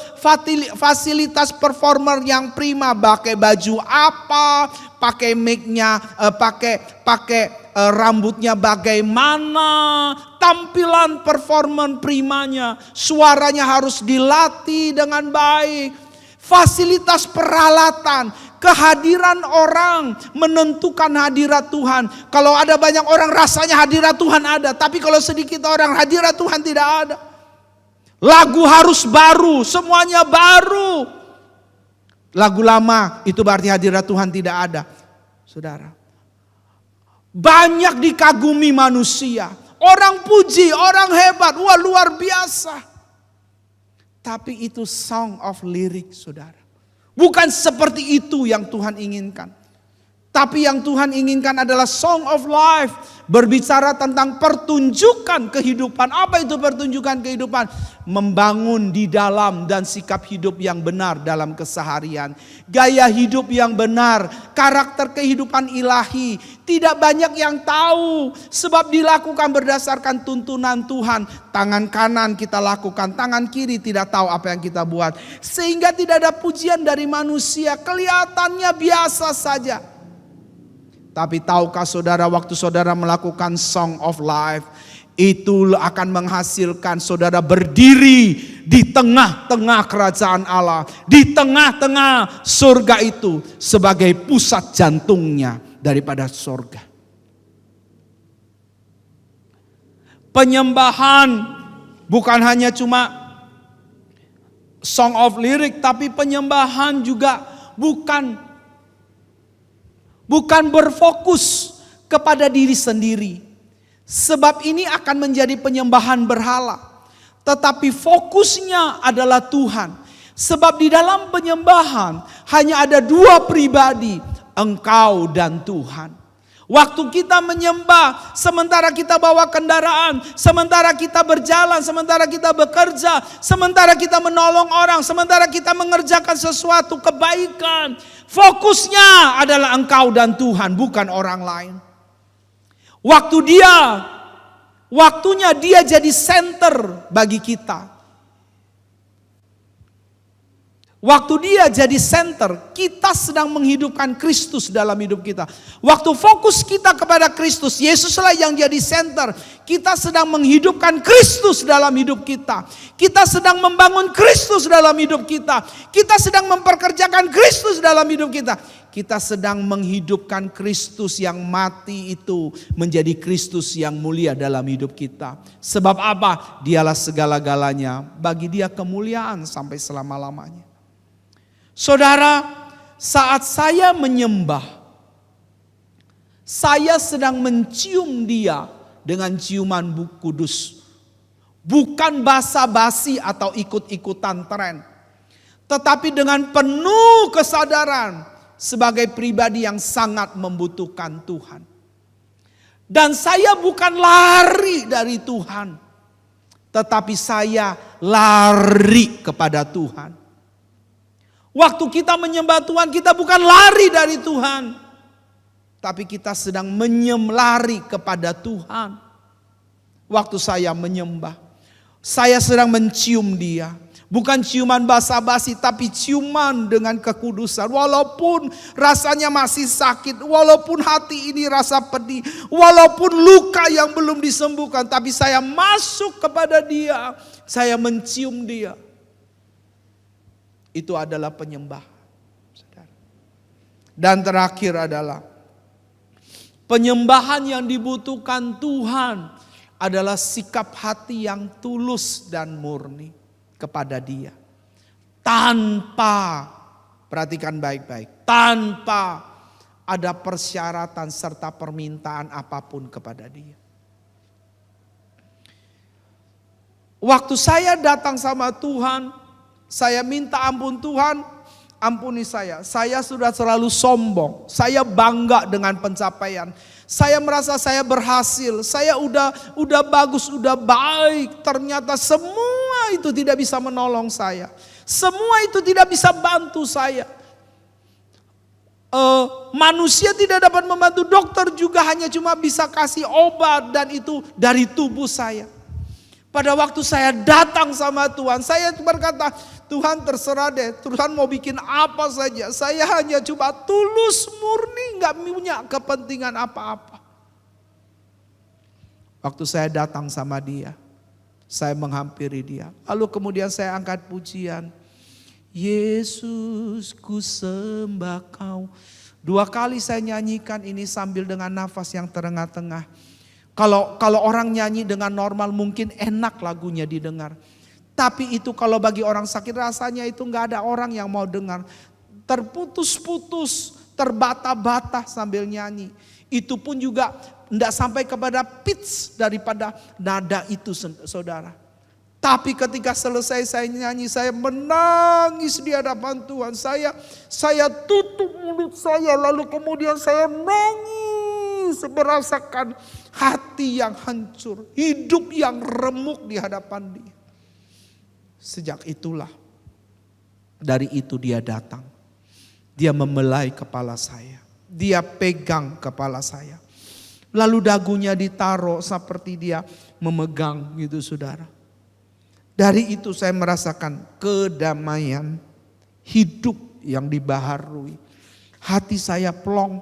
fasilitas performer yang prima. Pakai baju apa, pakai mic-nya, pakai rambutnya bagaimana, tampilan performan primanya, suaranya harus dilatih dengan baik, fasilitas peralatan, kehadiran orang menentukan hadirat Tuhan. Kalau ada banyak orang rasanya hadirat Tuhan ada, tapi kalau sedikit orang hadirat Tuhan tidak ada. Lagu harus baru, semuanya baru. Lagu lama itu berarti hadirat Tuhan tidak ada. Saudara, banyak dikagumi manusia. Orang puji, orang hebat, wah luar biasa. Tapi itu song of lyric, saudara. Bukan seperti itu yang Tuhan inginkan. Tapi yang Tuhan inginkan adalah song of life. Berbicara tentang pertunjukan kehidupan. Apa itu pertunjukan kehidupan? Membangun di dalam dan sikap hidup yang benar dalam keseharian. Gaya hidup yang benar. Karakter kehidupan ilahi. Tidak banyak yang tahu. Sebab dilakukan berdasarkan tuntunan Tuhan. Tangan kanan kita lakukan. Tangan kiri tidak tahu apa yang kita buat. Sehingga tidak ada pujian dari manusia. Kelihatannya biasa saja. Tapi tahukah saudara, waktu saudara melakukan song of life, itu akan menghasilkan saudara berdiri di tengah-tengah kerajaan Allah. Di tengah-tengah surga itu sebagai pusat jantungnya daripada surga. Penyembahan bukan hanya cuma song of lyric, tapi penyembahan juga bukan berfokus kepada diri sendiri. Sebab ini akan menjadi penyembahan berhala. Tetapi fokusnya adalah Tuhan. Sebab di dalam penyembahan hanya ada dua pribadi, engkau dan Tuhan. Waktu kita menyembah, sementara kita bawa kendaraan, sementara kita berjalan, sementara kita bekerja, sementara kita menolong orang, sementara kita mengerjakan sesuatu kebaikan, fokusnya adalah engkau dan Tuhan, bukan orang lain. Waktunya dia jadi center bagi kita. Waktu dia jadi center, kita sedang menghidupkan Kristus dalam hidup kita. Waktu fokus kita kepada Kristus, Yesuslah yang jadi center. Kita sedang menghidupkan Kristus dalam hidup kita. Kita sedang membangun Kristus dalam hidup kita. Kita sedang memperkerjakan Kristus dalam hidup kita. Kita sedang menghidupkan Kristus yang mati itu menjadi Kristus yang mulia dalam hidup kita. Sebab apa? Dialah segala-galanya. Bagi dia kemuliaan sampai selama-lamanya. Saudara, saat saya menyembah, saya sedang mencium dia dengan ciuman kudus. Bukan basa-basi atau ikut-ikutan tren. Tetapi dengan penuh kesadaran sebagai pribadi yang sangat membutuhkan Tuhan. Dan saya bukan lari dari Tuhan. Tetapi saya lari kepada Tuhan. Waktu kita menyembah Tuhan, kita bukan lari dari Tuhan. Tapi kita sedang lari kepada Tuhan. Waktu saya menyembah, saya sedang mencium dia. Bukan ciuman basa-basi, tapi ciuman dengan kekudusan. Walaupun rasanya masih sakit, walaupun hati ini rasa pedih, walaupun luka yang belum disembuhkan, tapi saya masuk kepada dia, saya mencium dia. Itu adalah penyembahan. Dan terakhir adalah penyembahan yang dibutuhkan Tuhan adalah sikap hati yang tulus dan murni kepada dia. Tanpa, perhatikan baik-baik, tanpa ada persyaratan serta permintaan apapun kepada dia. Waktu saya datang sama Tuhan, saya minta ampun Tuhan, ampuni saya. Saya sudah terlalu sombong. Saya bangga dengan pencapaian. Saya merasa saya berhasil. Saya udah bagus, udah baik. Ternyata semua itu tidak bisa menolong saya. Semua itu tidak bisa bantu saya. Manusia tidak dapat membantu. Dokter juga hanya cuma bisa kasih obat dan itu dari tubuh saya. Pada waktu saya datang sama Tuhan, saya berkata, Tuhan terserah deh, Tuhan mau bikin apa saja. Saya hanya cuma tulus, murni, gak punya kepentingan apa-apa. Waktu saya datang sama dia, saya menghampiri dia. Lalu kemudian saya angkat pujian. Yesus ku sembah kau. 2 kali saya nyanyikan ini sambil dengan nafas yang terengah-tengah. Kalau orang nyanyi dengan normal mungkin enak lagunya didengar. Tapi itu kalau bagi orang sakit rasanya itu gak ada orang yang mau dengar. Terputus-putus, terbata-bata sambil nyanyi. Itu pun juga tidak sampai kepada pitch daripada nada itu saudara. Tapi ketika selesai saya nyanyi, saya menangis di hadapan Tuhan. Saya tutup mulut saya, lalu kemudian saya nangis merasakan hati yang hancur, hidup yang remuk di hadapan Dia. Sejak itulah, dari itu Dia datang. Dia membelai kepala saya. Dia pegang kepala saya. Lalu dagunya ditaruh seperti Dia memegang gitu saudara. Dari itu saya merasakan kedamaian, hidup yang dibaharui. Hati saya plong.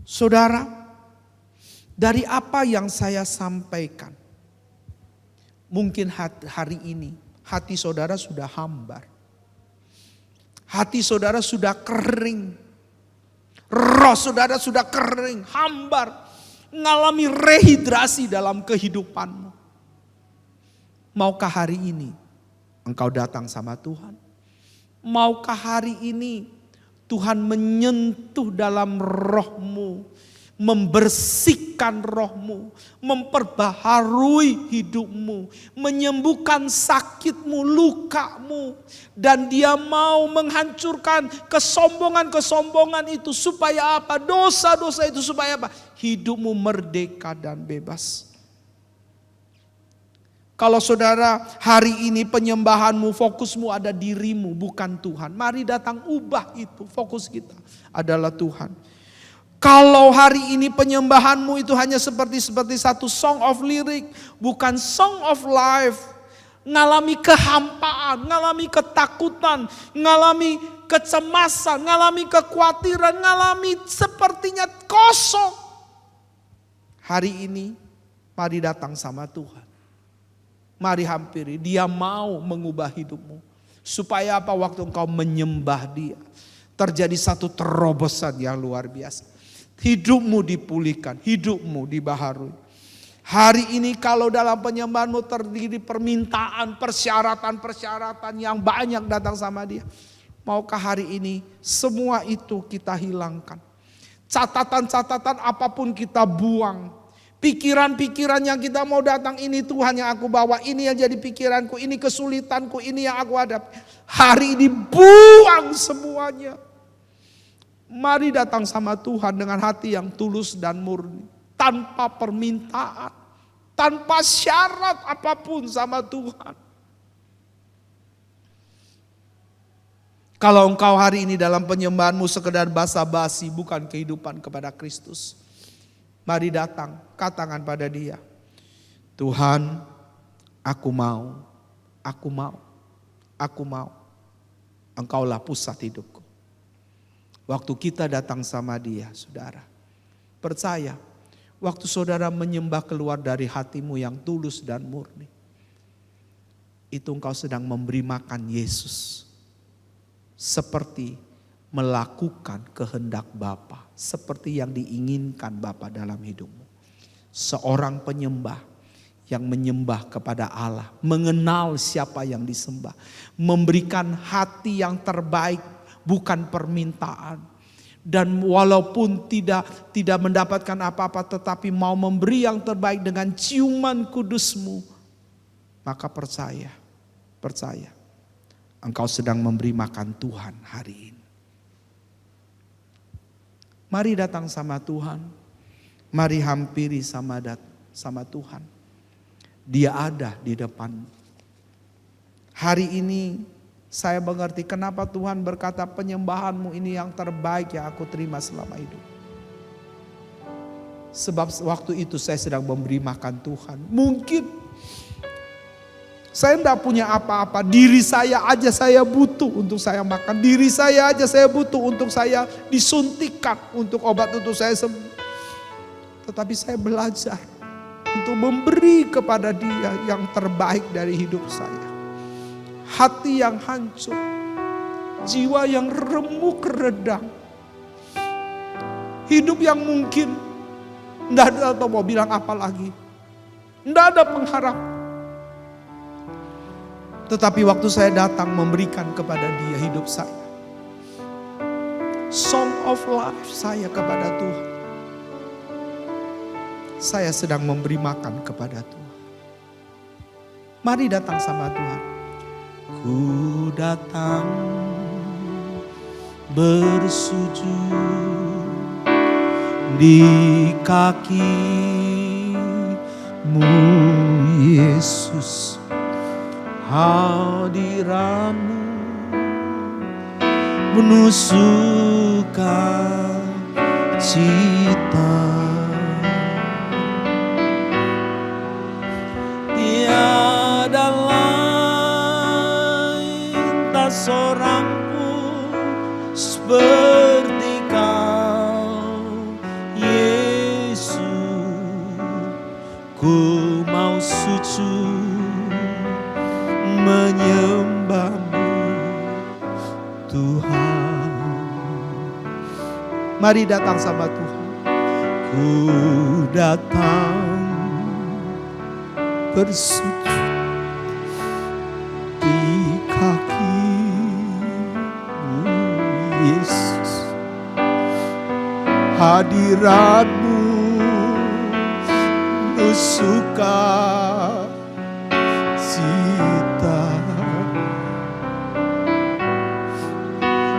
Saudara, dari apa yang saya sampaikan, mungkin hari ini hati saudara sudah hambar. Hati saudara sudah kering. Roh saudara sudah kering, hambar. Mengalami rehidrasi dalam kehidupanmu. Maukah hari ini engkau datang sama Tuhan? Maukah hari ini Tuhan menyentuh dalam rohmu, membersihkan rohmu, memperbaharui hidupmu, menyembuhkan sakitmu, lukamu, dan Dia mau menghancurkan kesombongan-kesombongan itu supaya apa? Dosa-dosa itu supaya apa? Hidupmu merdeka dan bebas. Kalau saudara hari ini penyembahanmu, fokusmu ada dirimu bukan Tuhan. Mari datang ubah itu, fokus kita adalah Tuhan. Kalau hari ini penyembahanmu itu hanya seperti satu song of lyric, bukan song of life. Ngalami kehampaan, ngalami ketakutan, ngalami kecemasan, ngalami kekhawatiran, ngalami sepertinya kosong. Hari ini mari datang sama Tuhan. Mari hampiri, Dia mau mengubah hidupmu. Supaya apa? Waktu engkau menyembah Dia, terjadi satu terobosan yang luar biasa. Hidupmu dipulihkan, hidupmu dibaharui. Hari ini kalau dalam penyembahanmu terdiri permintaan, persyaratan-persyaratan yang banyak datang sama Dia. Maukah hari ini semua itu kita hilangkan. Catatan-catatan apapun kita buang. Pikiran-pikiran yang kita mau datang, ini Tuhan yang aku bawa, ini yang jadi pikiranku, ini kesulitanku, ini yang aku hadapi. Hari ini buang semuanya. Mari datang sama Tuhan dengan hati yang tulus dan murni. Tanpa permintaan, tanpa syarat apapun sama Tuhan. Kalau engkau hari ini dalam penyembahanmu sekedar basa-basi, bukan kehidupan kepada Kristus. Mari datang, katakan pada Dia, Tuhan, aku mau. Engkaulah pusat hidupku. Waktu kita datang sama Dia, saudara, percaya, waktu saudara menyembah keluar dari hatimu yang tulus dan murni, itu engkau sedang memberi makan Yesus. Seperti melakukan kehendak Bapa, seperti yang diinginkan Bapa dalam hidupmu. Seorang penyembah yang menyembah kepada Allah, mengenal siapa yang disembah, memberikan hati yang terbaik, bukan permintaan. Dan walaupun tidak mendapatkan apa-apa, tetapi mau memberi yang terbaik dengan ciuman kudusmu, maka percaya, engkau sedang memberi makan Tuhan hari ini. Mari datang sama Tuhan. Mari hampiri sama Tuhan. Dia ada di depan. Hari ini saya mengerti kenapa Tuhan berkata penyembahanmu ini yang terbaik yang aku terima selama hidup. Sebab waktu itu saya sedang memberi makan Tuhan. Mungkin saya tidak punya apa-apa, diri saya aja saya butuh untuk saya makan. Diri saya aja saya butuh untuk saya disuntikan, untuk obat untuk saya sembuh. Tetapi saya belajar untuk memberi kepada Dia yang terbaik dari hidup saya. Hati yang hancur, jiwa yang remuk redang. Hidup yang mungkin tidak ada atau mau bilang apa lagi. Tidak ada pengharapan. Tetapi waktu saya datang memberikan kepada Dia hidup saya, song of life saya kepada Tuhan, saya sedang memberi makan kepada Tuhan. Mari datang sama Tuhan. Ku datang bersujud di kaki-Mu Yesus. Hadirat-Mu menusukkan cita. Tiada lain, tak seorang pun seperti Kau Yesus. Ku mau sujud menyembah-Mu Tuhan. Mari datang sama Tuhan. Ku datang bersujud di kaki-Mu Yesus. Hadirat-Mu menusukkan cita.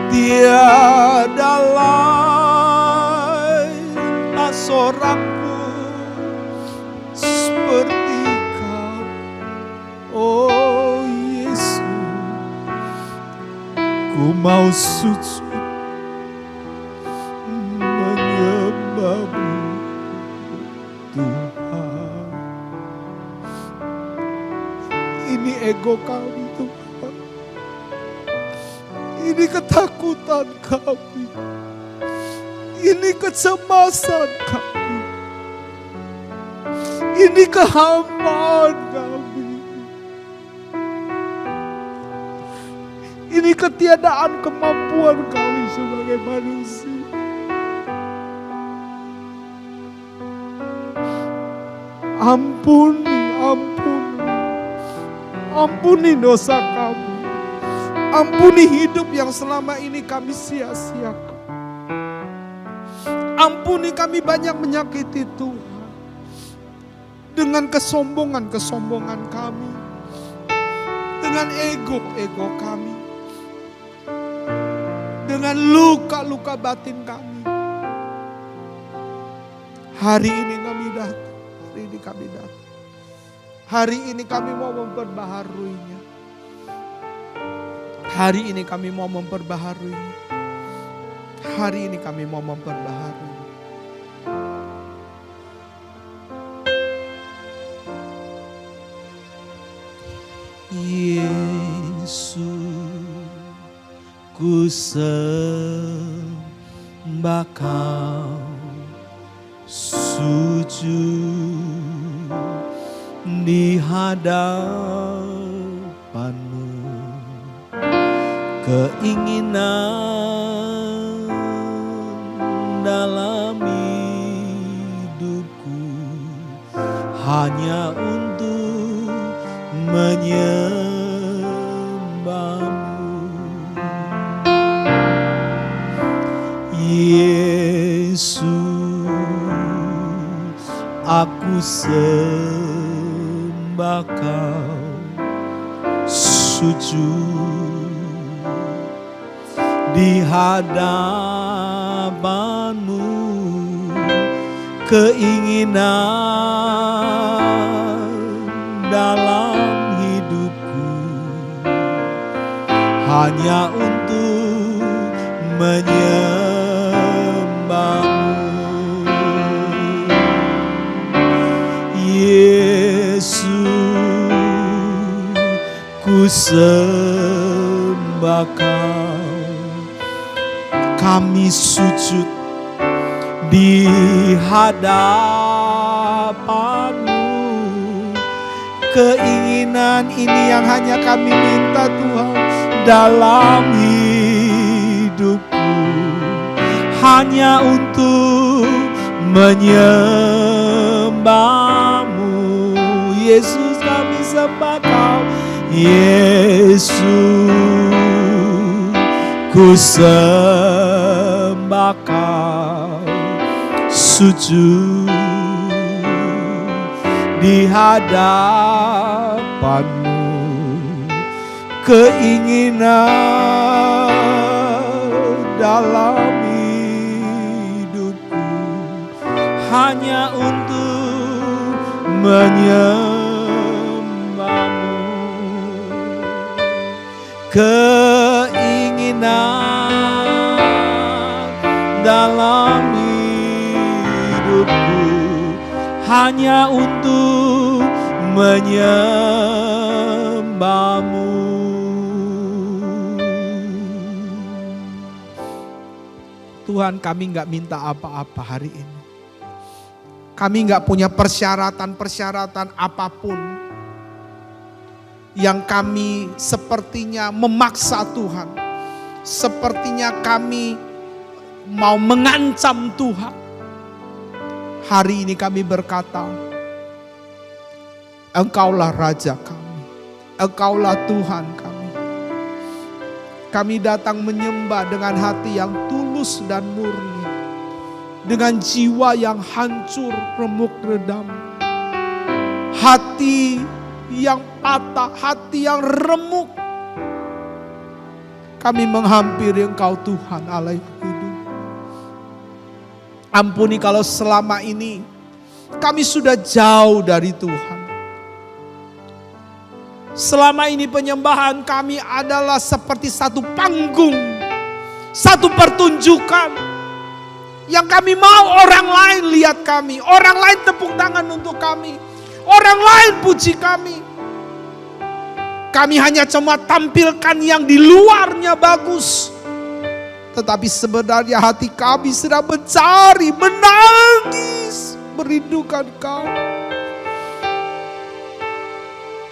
Tiada lain, tak seorang pun seperti Kau, oh Yesus. Ku mau sujud menyembah-Mu Tuhan. Ini ego kami Tuhan. Ini ketakutan kami. Ini kecemasan kami. Ini kehambaan kami. Ini ketiadaan kemampuan kami sebagai manusia. Ampuni dosa kami. Ampuni hidup yang selama ini kami sia-siakan. Ampuni kami banyak menyakiti Tuhan. Dengan kesombongan kami. Dengan ego kami. Dengan luka-luka batin kami. Hari ini kami datang. Hari ini kami mau memperbaharuinya. Hari ini kami mau memperbaharuinya. Hari ini kami mau memperbaharui. Yesus, ku sembah Kau, sujud di hadapan-Mu. Keinginan dalam hidupku hanya untuk menyembah-Mu. Yesus, aku sembah Kau, sujud di hadapan-Mu. Keinginan dalam hidupku hanya untuk menyembah-Mu. Yesus, ku sembah Kau. Kami sujud di hadapan-Mu. Keinginan ini yang hanya kami minta Tuhan dalam hidupku, hanya untuk menyembah-Mu. Yesus, kami sembah Kau. Yesus, ku sembah Kau, sujud di hadapan-Mu. Keinginan dalam hidupku hanya untuk menyembah-Mu. Keinginan dalam hidupku hanya untuk menyembah-Mu. Tuhan, kami gak minta apa-apa hari ini. Kami gak punya persyaratan-persyaratan apapun yang kami sepertinya memaksa Tuhan. Sepertinya kami mau mengancam Tuhan. Hari ini kami berkata, Engkaulah Raja kami, Engkaulah Tuhan kami. Kami datang menyembah dengan hati yang tulus dan murni, dengan jiwa yang hancur, remuk, redam. Hati yang patah, hati yang remuk. Kami menghampiri Engkau Tuhan Allah yang hidup. Ampuni kalau selama ini kami sudah jauh dari Tuhan. Selama ini penyembahan kami adalah seperti satu panggung, satu pertunjukan yang kami mau orang lain lihat kami, orang lain tepuk tangan untuk kami, orang lain puji kami. Kami hanya cuma tampilkan yang di luarnya bagus, tetapi sebenarnya hati kami sedang mencari, menangis, merindukan Kau.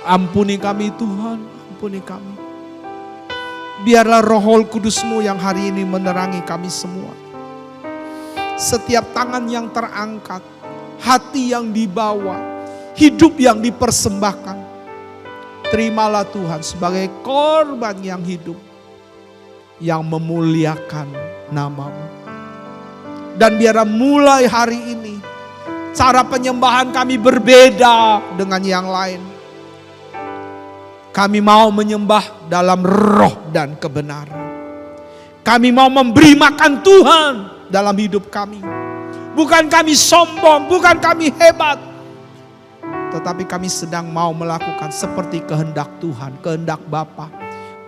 Ampuni kami Tuhan, ampuni kami. Biarlah Roh Kudus-Mu yang hari ini menerangi kami semua. Setiap tangan yang terangkat, hati yang dibawa, hidup yang dipersembahkan. Terimalah Tuhan sebagai korban yang hidup, yang memuliakan nama-Mu. Dan biarlah mulai hari ini, cara penyembahan kami berbeda dengan yang lain. Kami mau menyembah dalam roh dan kebenaran. Kami mau memberi makan Tuhan dalam hidup kami. Bukan kami sombong, bukan kami hebat. Tetapi kami sedang mau melakukan seperti kehendak Tuhan, kehendak Bapa.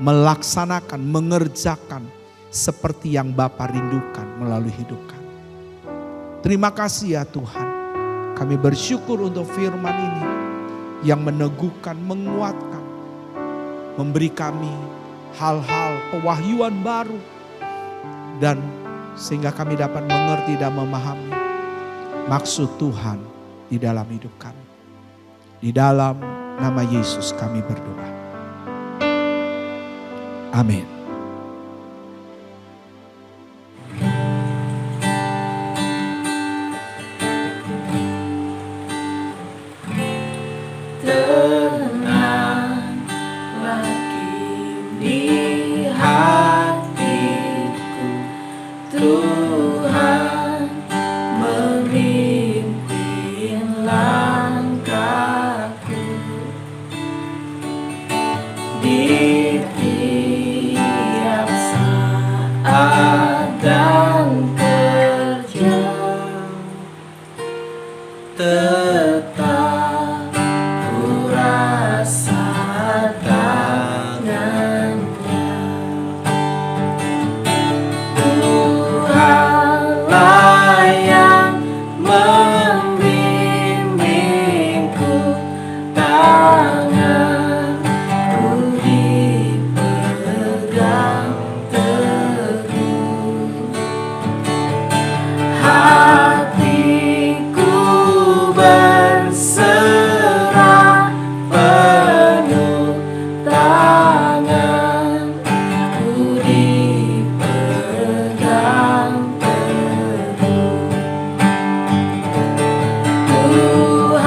Melaksanakan, mengerjakan seperti yang Bapa rindukan melalui hidup kami. Terima kasih ya Tuhan. Kami bersyukur untuk firman ini yang meneguhkan, menguatkan, memberi kami hal-hal pewahyuan baru, dan sehingga kami dapat mengerti dan memahami maksud Tuhan di dalam hidup kami. Di dalam nama Yesus kami berdoa. Amin.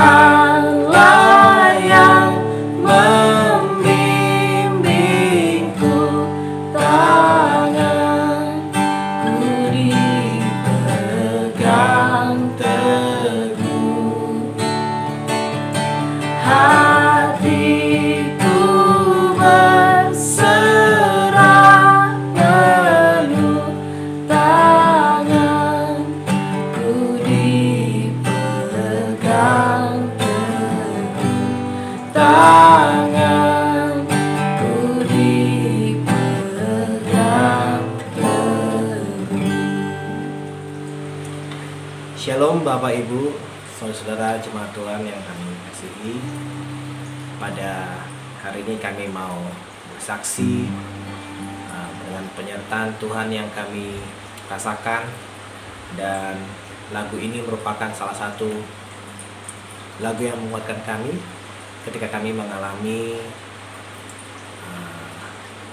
Tuhanlah yang hatiku berserah penuh, tanganku dipegang teguh, tanganku dipegang teguh. Shalom Bapak Ibu, saudara-saudara jemaat Tuhan yang kami kasihi. Pada hari ini kami mau bersaksi dengan penyertaan Tuhan yang kami rasakan, dan lagu ini merupakan salah satu lagu yang menguatkan kami ketika kami mengalami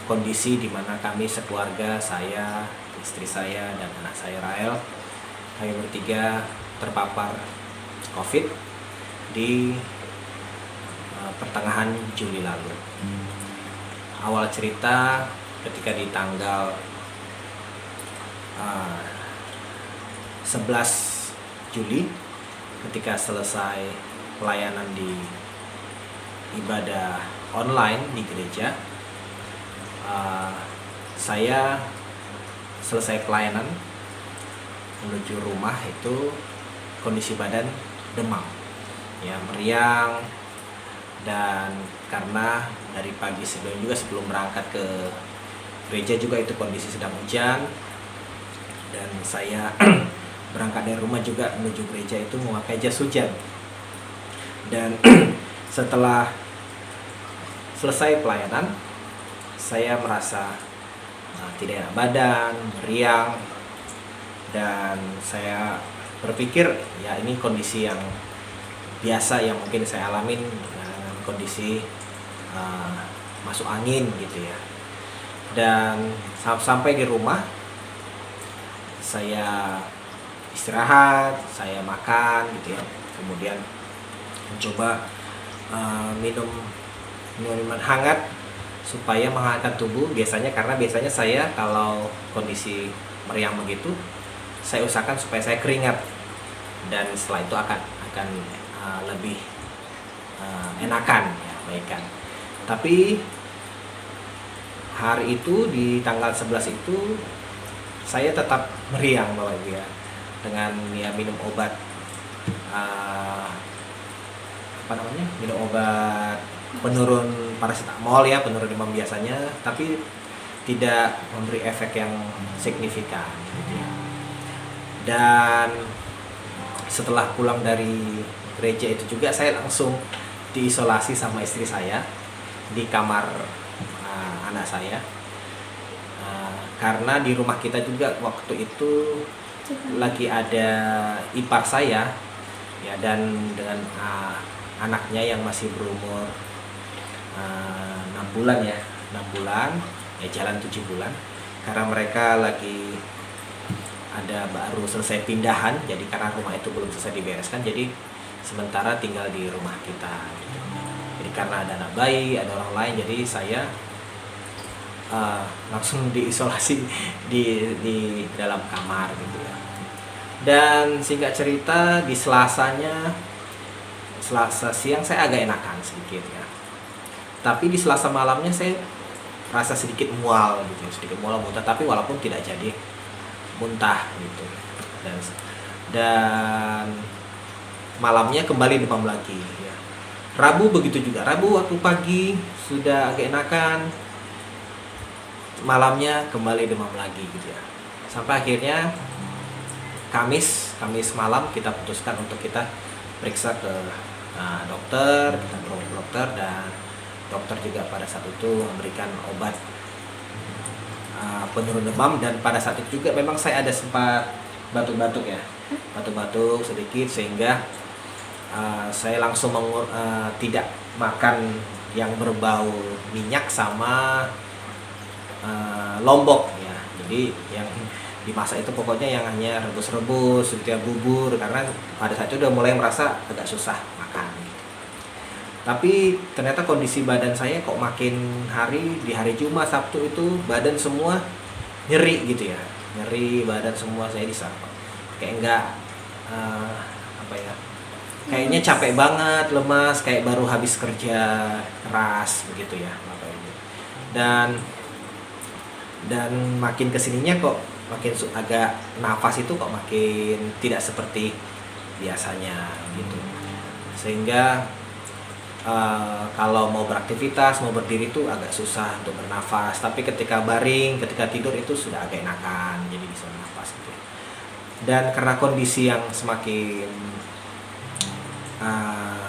kondisi di mana kami sekeluarga, saya, istri saya, dan anak saya Rael, kami bertiga terpapar COVID di pertengahan Juli lalu. Awal cerita ketika di tanggal 11 Juli ketika selesai pelayanan di ibadah online di gereja, saya selesai pelayanan menuju rumah itu kondisi badan demam, ya, meriang, dan karena dari pagi sebelum berangkat ke gereja juga itu kondisi sedang hujan, dan saya berangkat dari rumah juga menuju gereja itu memakai jas hujan. Dan setelah selesai pelayanan, saya merasa tidak enak badan, meriang, dan saya berpikir ya ini kondisi yang biasa yang mungkin saya alamin dengan kondisi masuk angin gitu ya. Dan sampai di rumah saya istirahat, saya makan gitu ya, kemudian mencoba minum minuman hangat supaya menghangatkan tubuh. Karena biasanya saya kalau kondisi meriang begitu, saya usahakan supaya saya keringat, dan setelah itu akan lebih enakan, ya, baikan. Tapi hari itu di tanggal 11 itu saya tetap meriang Bapak Ibu ya, dengan ya minum obat minum obat penurun paracetamol ya, penurun demam biasanya, tapi tidak memberi efek yang signifikan gitu ya. Dan setelah pulang dari gereja itu juga saya langsung diisolasi sama istri saya di kamar anak saya, karena di rumah kita juga waktu itu lagi ada ipar saya ya, dan dengan anaknya yang masih berumur 6 bulan ya, jalan 7 bulan, karena mereka lagi ada baru selesai pindahan, jadi karena rumah itu belum selesai dibereskan, jadi sementara tinggal di rumah kita gitu. Jadi karena ada anak bayi, ada orang lain, jadi saya langsung diisolasi di dalam kamar gitu ya. Dan singkat cerita, di Selasa siang saya agak enakan sedikit ya, tapi di Selasa malamnya saya rasa sedikit mual gitu, muntah, tapi walaupun tidak jadi muntah gitu, dan malamnya kembali demam lagi ya. Rabu begitu juga, Rabu waktu pagi sudah agak enakan, malamnya kembali demam lagi gitu ya, sampai akhirnya Kamis malam kita putuskan untuk kita periksa ke dokter, kita berobat ke dokter, dan dokter juga pada saat itu memberikan obat penurun demam. Dan pada saat itu juga memang saya ada sempat batuk-batuk sedikit, sehingga saya langsung tidak makan yang berbau minyak sama lombok ya. Jadi yang dimasak itu pokoknya yang hanya rebus-rebus gitu ya, bubur, karena pada saat itu udah mulai merasa agak susah makan gitu. Tapi ternyata kondisi badan saya kok makin hari, di hari Jumat, Sabtu itu badan semua nyeri gitu ya, nyeri badan semua, saya kayak enggak kayaknya capek banget, lemas, kayak baru habis kerja keras begitu ya Bapak Ibu. Dan makin kesininya kok makin agak nafas itu kok makin tidak seperti biasanya gitu. Sehingga kalau mau beraktivitas, mau berdiri itu agak susah untuk bernafas. Tapi ketika baring, ketika tidur itu sudah agak enakan, jadi bisa bernafas gitu. Dan karena kondisi yang semakin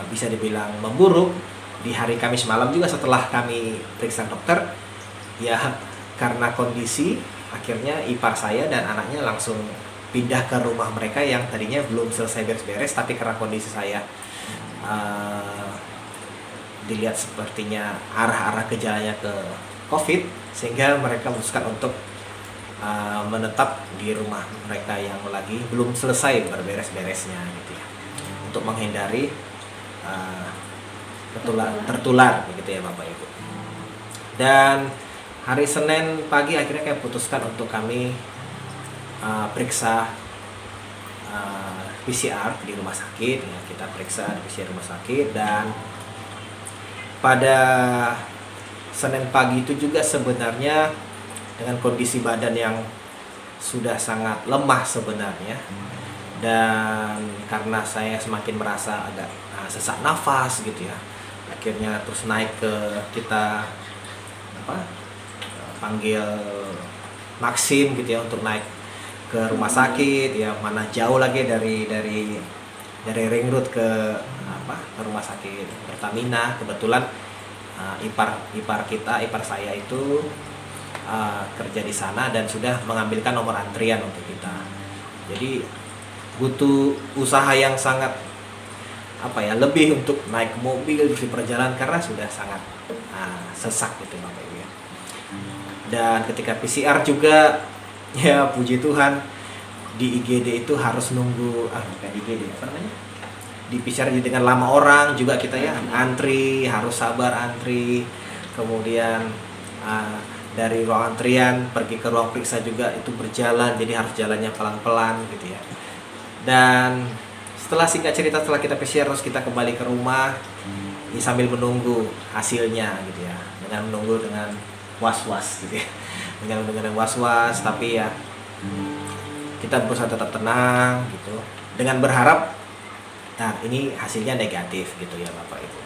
bisa dibilang memburuk, di hari Kamis malam juga setelah kami periksa dokter, ya karena kondisi akhirnya ipar saya dan anaknya langsung pindah ke rumah mereka yang tadinya belum selesai beres-beres, tapi karena kondisi saya dilihat sepertinya arah-arah gejalanya ke COVID, sehingga mereka memutuskan untuk menetap di rumah mereka yang lagi belum selesai berberes-beresnya gitu ya, untuk menghindari tertular begitu ya Bapak Ibu. Dan hari Senin pagi akhirnya kami putuskan untuk kami periksa PCR di rumah sakit ya, kita periksa di PCR rumah sakit. Dan pada Senin pagi itu juga sebenarnya dengan kondisi badan yang sudah sangat lemah sebenarnya, dan karena saya semakin merasa agak sesak nafas gitu ya, akhirnya terus naik ke kita panggil Maxim gitu ya untuk naik ke rumah sakit ya, mana jauh lagi dari Ring Road ke rumah sakit Pertamina. Kebetulan ipar saya itu kerja di sana dan sudah mengambilkan nomor antrian untuk kita. Jadi butuh usaha yang sangat lebih untuk naik mobil di perjalanan karena sudah sangat sesak gitu Bapak Ibu ya. Dan ketika PCR juga ya puji Tuhan di IGD itu harus nunggu bukan di IGD di PCR dengan lama orang juga kita ya, antri, harus sabar antri, kemudian dari ruang antrian pergi ke ruang periksa juga itu berjalan, jadi harus jalannya pelan-pelan gitu ya. Dan setelah singkat cerita, setelah kita PCR terus kita kembali ke rumah ya, sambil menunggu hasilnya gitu ya, dengan menunggu dengan was-was gitu ya, dengan was-was, tapi ya kita berusaha tetap tenang gitu, dengan berharap ini hasilnya negatif gitu ya Bapak Ibu.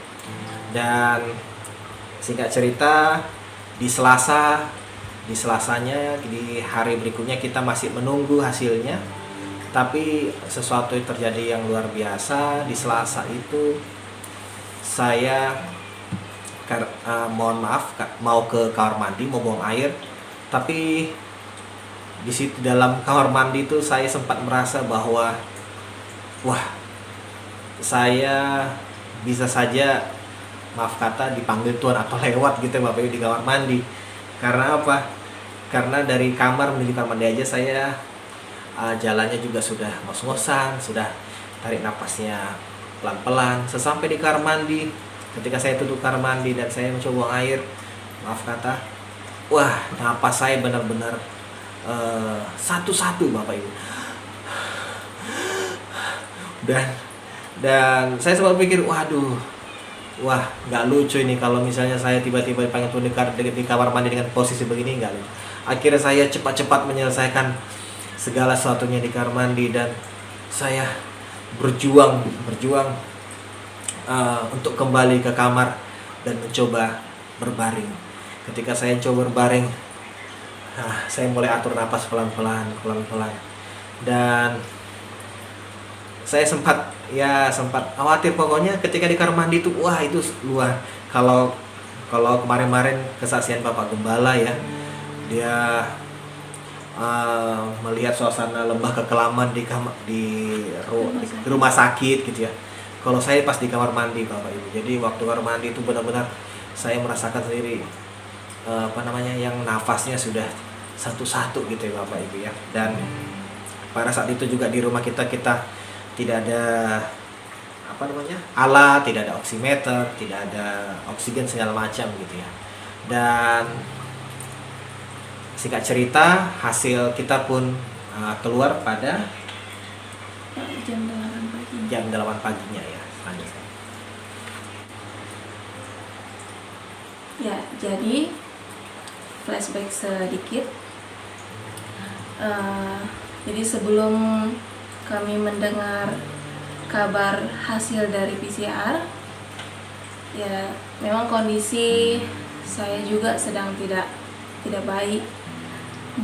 Dan singkat cerita di Selasanya di hari berikutnya kita masih menunggu hasilnya, tapi sesuatu yang terjadi yang luar biasa. Di Selasa itu saya mau ke kamar mandi, mau buang air, tapi di situ dalam kamar mandi itu saya sempat merasa bahwa saya bisa saja maaf kata dipanggil Tuhan atau lewat gitu Bapak Ibu di kamar mandi. Karena apa? Karena dari kamar menuju kamar mandi aja saya jalannya juga sudah ngos-ngosan, sudah tarik napasnya pelan-pelan. Sesampai di kamar mandi, ketika saya duduk kamar mandi dan saya mencoba buang air, maaf kata, napas saya benar-benar satu-satu Bapak Ibu. Dan saya sempat pikir, nggak lucu ini kalau misalnya saya tiba-tiba dipanggil Tuhan di kamar mandi dengan posisi begini, nggak lucu. Akhirnya saya cepat-cepat menyelesaikan segala sesuatunya di kamar mandi dan saya berjuang untuk kembali ke kamar dan mencoba berbaring. Ketika saya coba berbaring, saya mulai atur napas pelan-pelan, dan saya sempat khawatir pokoknya ketika di kamar mandi itu itu luar. Kalau kemarin kesaksian Bapak Gembala ya, dia melihat suasana lembah kekelaman di rumah sakit gitu ya. Kalau saya pas di kamar mandi Bapak Ibu, jadi waktu kamar mandi itu benar-benar saya merasakan sendiri yang nafasnya sudah satu-satu gitu ya Bapak Ibu ya. Dan pada saat itu juga di rumah kita tidak ada alat, tidak ada oximeter, tidak ada oksigen segala macam gitu ya. Dan singkat cerita hasil kita pun keluar pada jam 8 paginya ya. lanjut. Ya, jadi flashback sedikit. Jadi sebelum kami mendengar kabar hasil dari PCR, ya memang kondisi saya juga sedang tidak baik,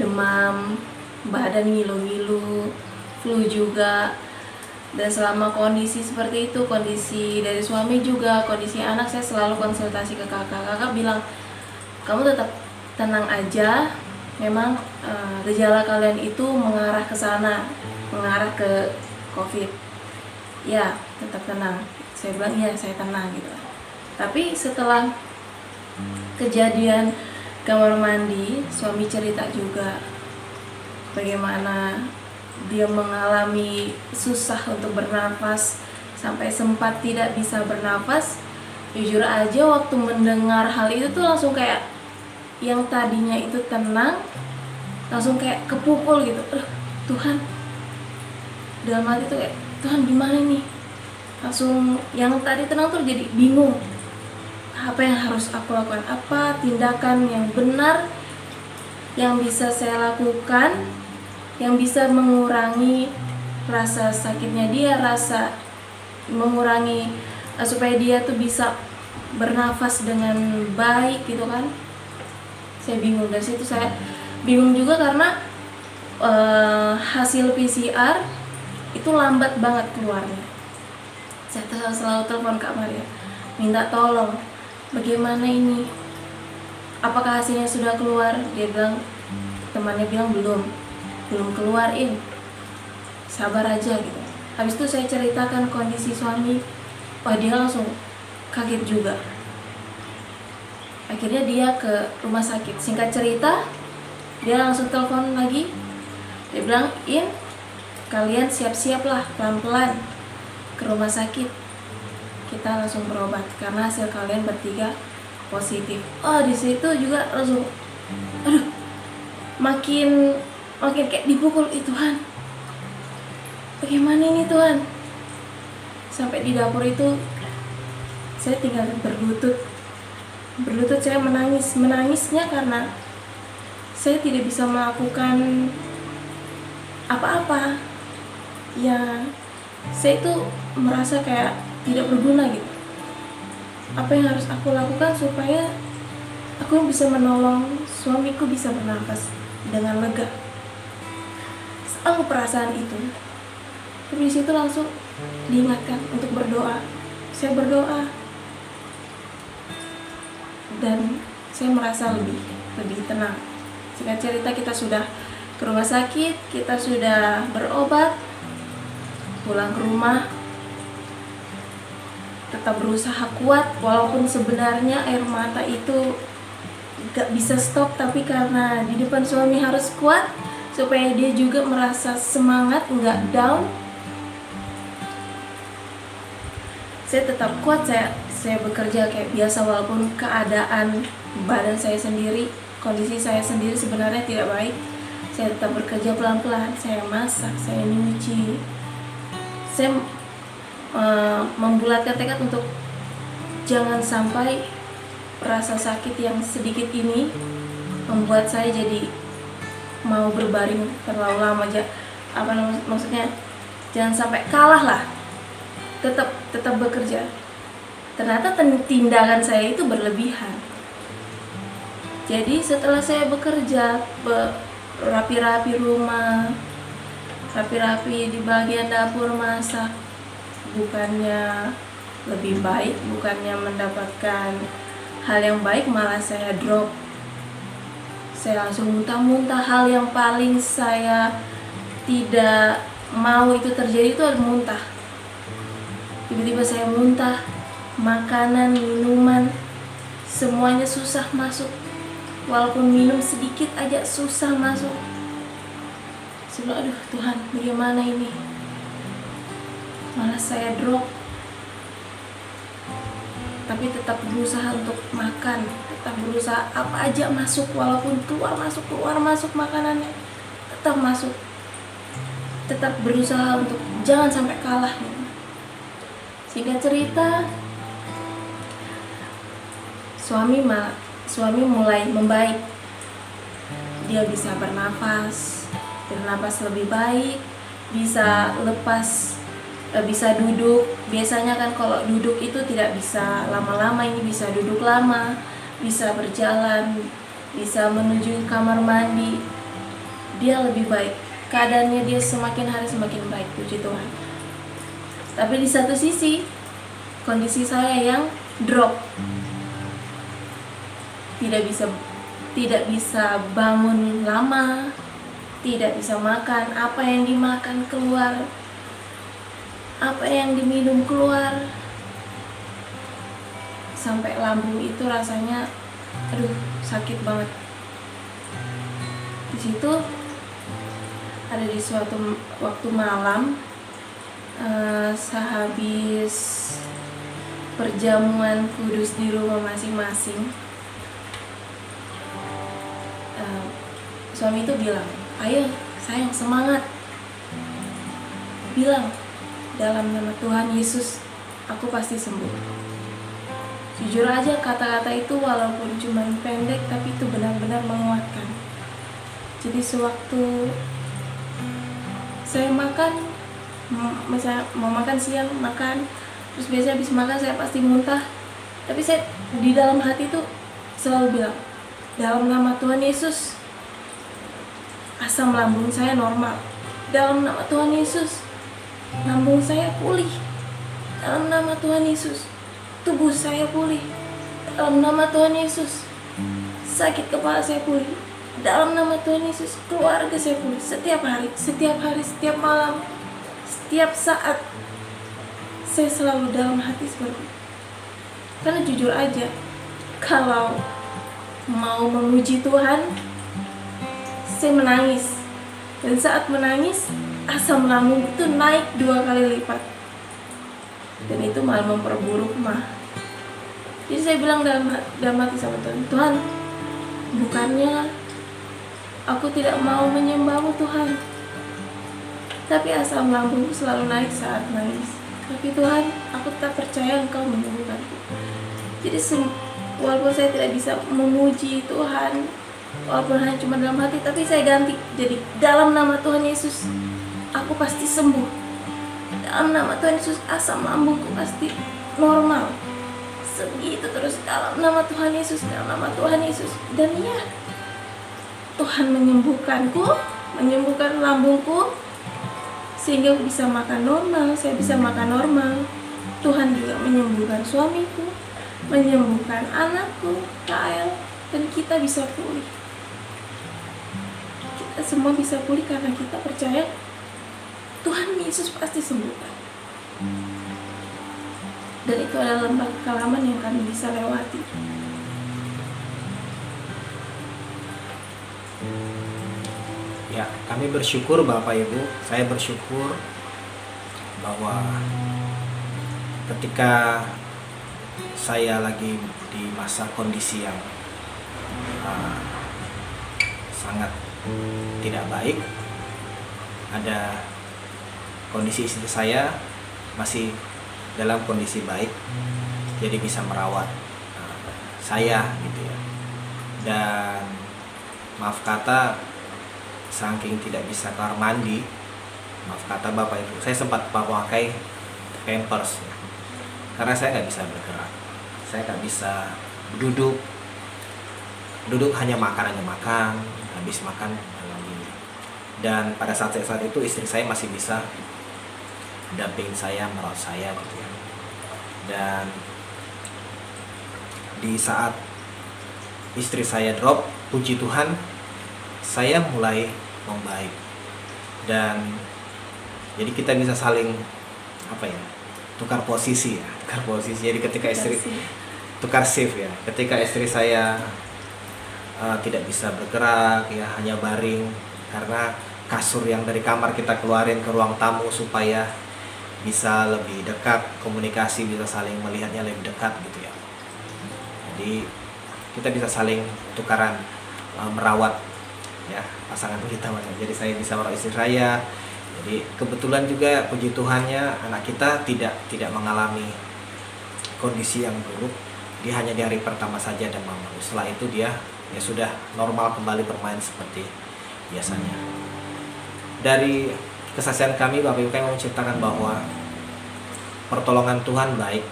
demam, badan ngilu-ngilu, flu juga. Dan selama kondisi seperti itu, kondisi dari suami juga, kondisi anak, saya selalu konsultasi ke kakak. Kakak bilang, kamu tetap tenang aja, memang gejala kalian itu mengarah ke sana, mengarah ke COVID. Ya, tetap tenang. Saya bilang, iya saya tenang gitu. Tapi setelah kejadian kamar mandi, suami cerita juga bagaimana dia mengalami susah untuk bernafas, sampai sempat tidak bisa bernafas. Jujur aja waktu mendengar hal itu tuh langsung kayak yang tadinya itu tenang langsung kayak kepukul gitu. Tuhan, dalam hati tuh kayak, Tuhan gimana nih? Langsung yang tadi tenang tuh jadi bingung. Apa yang harus aku lakukan? Apa tindakan yang benar yang bisa saya lakukan, yang bisa mengurangi rasa sakitnya dia, mengurangi supaya dia tuh bisa bernafas dengan baik gitu kan. Saya bingung. Dari situ saya bingung juga karena hasil PCR itu lambat banget keluarnya. Saya selalu telepon Kak Maria, minta tolong, bagaimana ini, apakah hasilnya sudah keluar? Dia bilang, temannya bilang belum keluarin, sabar aja gitu. Habis itu saya ceritakan kondisi suami, wah dia langsung kaget juga. Akhirnya dia ke rumah sakit. Singkat cerita, dia langsung telepon lagi. Dia bilang, kalian siap-siaplah pelan-pelan ke rumah sakit. Kita langsung berobat karena hasil kalian bertiga positif. Oh, di situ juga langsung, aduh, makin kayak dipukul. Tuhan, bagaimana ini Tuhan? Sampai di dapur itu saya tinggal berlutut saya menangisnya karena saya tidak bisa melakukan apa-apa. Ya, saya itu merasa kayak tidak berguna gitu. Apa yang harus aku lakukan supaya aku bisa menolong suamiku bisa bernafas dengan lega? Selalu perasaan itu. Tapi di situ langsung diingatkan untuk berdoa. Saya berdoa dan saya merasa lebih tenang. Singkat cerita, kita sudah ke rumah sakit, kita sudah berobat, pulang ke rumah, tetap berusaha kuat walaupun sebenarnya air mata itu gak bisa stop, tapi karena di depan suami harus kuat supaya dia juga merasa semangat, nggak down. Saya tetap kuat, saya bekerja kayak biasa walaupun keadaan badan saya sendiri, kondisi saya sendiri sebenarnya tidak baik. Saya tetap bekerja pelan-pelan, saya masak, saya nyuci. Saya membulatkan tekad untuk jangan sampai rasa sakit yang sedikit ini membuat saya jadi mau berbaring terlalu lama aja. Maksudnya jangan sampai kalah lah. Tetap bekerja. Ternyata tindakan saya itu berlebihan. Jadi setelah saya bekerja, rapi-rapi rumah, rapi-rapi di bagian dapur, masak, bukannya lebih baik, bukannya mendapatkan hal yang baik, malah saya drop. Saya langsung muntah-muntah. Hal yang paling saya tidak mau itu terjadi itu adalah muntah. Tiba-tiba saya muntah, makanan, minuman, semuanya susah masuk. Walaupun minum sedikit aja susah masuk. Saya bilang, aduh Tuhan, bagaimana ini? Malah saya drop. Tapi tetap berusaha untuk makan, tetap berusaha apa aja masuk, walaupun keluar masuk makanannya, tetap masuk. Tetap berusaha untuk jangan sampai kalah. Singkat cerita, suami mulai membaik. Dia bisa bernapas lebih baik, bisa bisa duduk. Biasanya kan kalau duduk itu tidak bisa lama-lama, ini bisa duduk lama, bisa berjalan, bisa menuju kamar mandi. Dia lebih baik, keadaannya dia semakin hari semakin baik, puji Tuhan. Tapi di satu sisi, kondisi saya yang drop, tidak bisa bangun lama, tidak bisa makan, apa yang dimakan keluar, apa yang diminum keluar, sampai lambung itu rasanya aduh sakit banget. Di situ ada di suatu waktu malam, sehabis perjamuan kudus di rumah masing-masing, suami itu bilang, ayo sayang semangat, bilang dalam nama Tuhan Yesus aku pasti sembuh. Jujur aja kata-kata itu walaupun cuma pendek tapi itu benar-benar menguatkan. Jadi sewaktu saya makan, misalnya mau makan siang, makan, terus biasanya habis makan saya pasti muntah. Tapi saya di dalam hati itu selalu bilang, dalam nama Tuhan Yesus, asam lambung saya normal. Dalam nama Tuhan Yesus, lambung saya pulih. Dalam nama Tuhan Yesus, tubuh saya pulih. Dalam nama Tuhan Yesus, sakit kepala saya pulih. Dalam nama Tuhan Yesus, keluarga saya pulih. Setiap hari, setiap malam, setiap saat, saya selalu dalam hati seperti itu. Karena jujur aja, kalau mau memuji Tuhan, saya menangis. Dan saat menangis, asam lambung itu naik 2 kali lipat. Dan itu malah memperburuk mah. Jadi saya bilang dalam hati sama Tuhan, Tuhan, bukannya aku tidak mau menyembah-Mu Tuhan, tapi asam lambungku selalu naik saat nangis. Tapi Tuhan, aku tetap percaya Engkau menyembuhkanku. Jadi walaupun saya tidak bisa memuji Tuhan, walaupun hanya cuma dalam hati, tapi saya ganti jadi dalam nama Tuhan Yesus aku pasti sembuh. Dalam nama Tuhan Yesus asam lambungku pasti normal. Segitu terus, dalam nama Tuhan Yesus, dalam nama Tuhan Yesus. Dan iya, Tuhan menyembuhkanku, menyembuhkan lambungku, sehingga bisa makan normal, saya bisa makan normal. Tuhan juga menyembuhkan suamiku, menyembuhkan anakku, Kael, dan kita bisa pulih. Kita semua bisa pulih karena kita percaya Tuhan Yesus pasti sembuhkan. Dan itu adalah lembah kekalaman yang kami bisa lewati. Ya, kami bersyukur Bapak Ibu. Saya bersyukur bahwa ketika saya lagi di masa kondisi yang sangat tidak baik, ada kondisi istri saya masih dalam kondisi baik, jadi bisa merawat saya gitu ya. Dan maaf kata, saking tidak bisa kamar mandi, maaf kata Bapak Ibu, saya sempat pakai pampers ya. Karena saya nggak bisa bergerak, saya nggak bisa duduk hanya makan, habis makan lagi. Dan pada saat itu istri saya masih bisa dampingin saya, merawat saya gitu ya. Dan di saat istri saya drop, puji Tuhan, saya mulai membaik. Dan jadi kita bisa saling tukar posisi ya, Jadi ketika istri tukar shift ya, ketika istri saya tidak bisa bergerak ya, hanya baring karena kasur yang dari kamar kita keluarin ke ruang tamu supaya bisa lebih dekat komunikasi, bisa saling melihatnya lebih dekat gitu ya. Jadi kita bisa saling tukaran merawat ya pasangan kita. Jadi saya bisa merawat istri saya, Jadi kebetulan juga puji Tuhannya anak kita tidak mengalami kondisi yang buruk. Dia hanya di hari pertama saja demam. Setelah itu dia ya sudah normal kembali bermain seperti biasanya. Dari kesaksian kami, Bapak Ibu, kami mau menceritakan bahwa pertolongan Tuhan baik.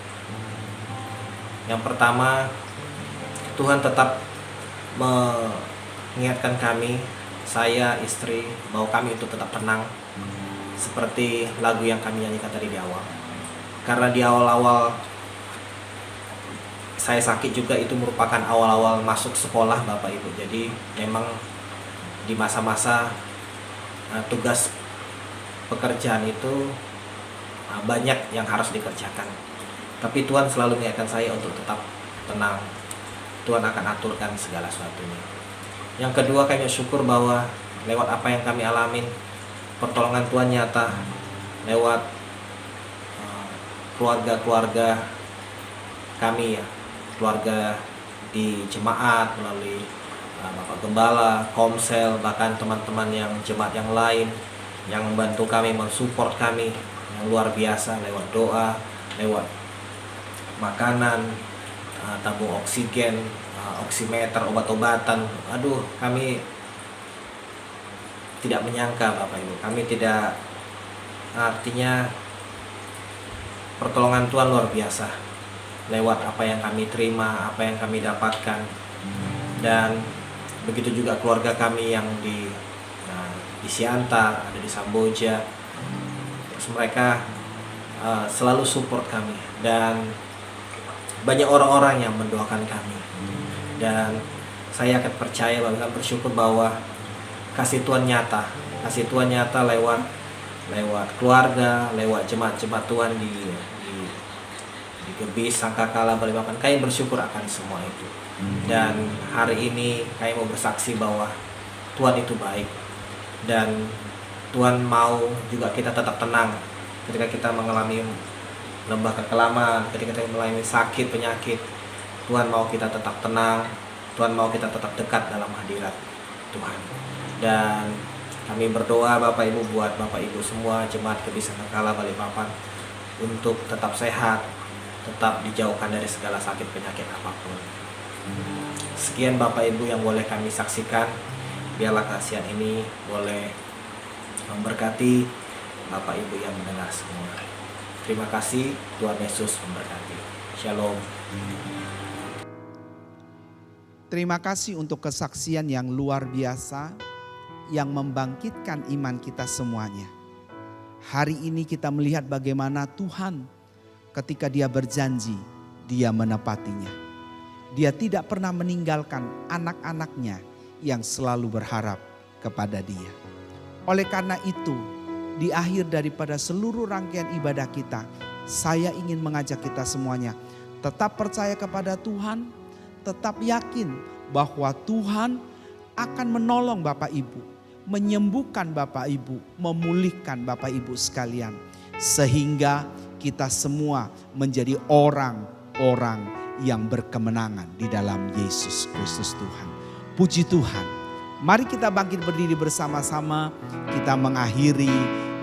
Yang pertama, Tuhan tetap mengingatkan kami, saya, istri, bahwa kami untuk tetap tenang. Seperti lagu yang kami nyanyikan tadi di awal. Karena di awal-awal saya sakit juga, itu merupakan awal-awal masuk sekolah, Bapak Ibu. Jadi memang di masa-masa tugas pekerjaan itu banyak yang harus dikerjakan. Tapi Tuhan selalu mengingatkan saya untuk tetap tenang. Tuhan akan aturkan segala sesuatunya. Yang kedua, kami syukur bahwa lewat apa yang kami alamin, pertolongan Tuhan nyata lewat keluarga-keluarga kami ya, keluarga di jemaat melalui Bapak Gembala, Komsel, bahkan teman-teman yang jemaat yang lain yang membantu kami, mensupport kami yang luar biasa lewat doa, lewat makanan, tabung oksigen, oximeter, obat-obatan. Aduh, kami tidak menyangka, Bapak Ibu. Kami tidak, artinya pertolongan Tuhan luar biasa lewat apa yang kami terima, apa yang kami dapatkan. Dan begitu juga keluarga kami yang di Siantar, ada di Samboja. Terus mereka selalu support kami, dan banyak orang-orang yang mendoakan kami. Dan saya akan percaya, bahkan bersyukur bahwa kasih Tuhan nyata lewat keluarga, lewat jemaat-jemaat Tuhan di Gebis, Sangkakala, Balikpapan. Kami bersyukur akan semua itu. Dan hari ini kami mau bersaksi bahwa Tuhan itu baik, dan Tuhan mau juga kita tetap tenang ketika kita mengalami lembah kekelaman, ketika kita mengalami sakit, penyakit. Tuhan mau kita tetap tenang, Tuhan mau kita tetap dekat dalam hadirat Tuhan. Dan kami berdoa, Bapak Ibu, buat Bapak Ibu semua jemaat Gebis Sangkakala Balikpapan untuk tetap sehat, tetap dijauhkan dari segala sakit penyakit apapun. Sekian Bapak Ibu yang boleh kami saksikan. Biarlah kasihan ini boleh memberkati Bapak Ibu yang mendengar semua. Terima kasih, Tuhan Yesus memberkati. Shalom. Terima kasih untuk kesaksian yang luar biasa yang membangkitkan iman kita semuanya. Hari ini kita melihat bagaimana Tuhan ketika Dia berjanji, Dia menepatinya. Dia tidak pernah meninggalkan anak-anaknya yang selalu berharap kepada Dia. Oleh karena itu, di akhir daripada seluruh rangkaian ibadah kita, saya ingin mengajak kita semuanya tetap percaya kepada Tuhan, tetap yakin bahwa Tuhan akan menolong Bapak Ibu, menyembuhkan Bapak Ibu, memulihkan Bapak Ibu sekalian, sehingga kita semua menjadi orang-orang yang berkemenangan di dalam Yesus Kristus Tuhan. Puji Tuhan. Mari kita bangkit berdiri bersama-sama, kita mengakhiri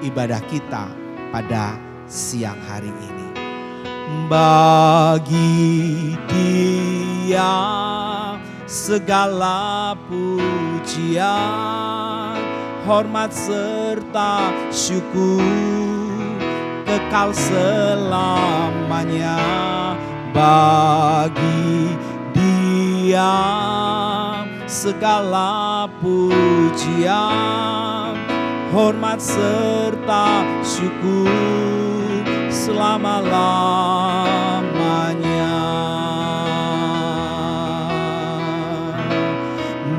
ibadah kita pada siang hari ini. Bagi Dia segala pujian, hormat serta syukur kekal selamanya. Bagi Dia segala pujian, hormat serta syukur selama-lamanya.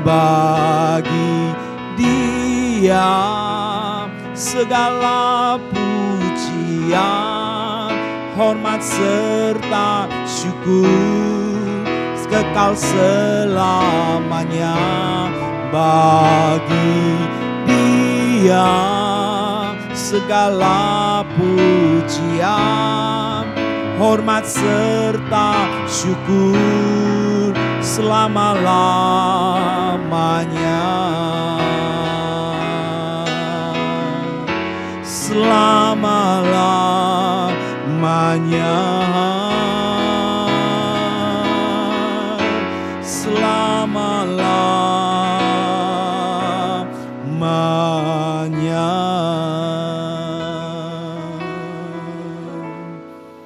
Bagi Dia segala pujian, hormat serta syukur kekal selamanya. Bagi Dia segala pujian, hormat serta syukur selama-lamanya. selama-lamanya. Selama-lamanya.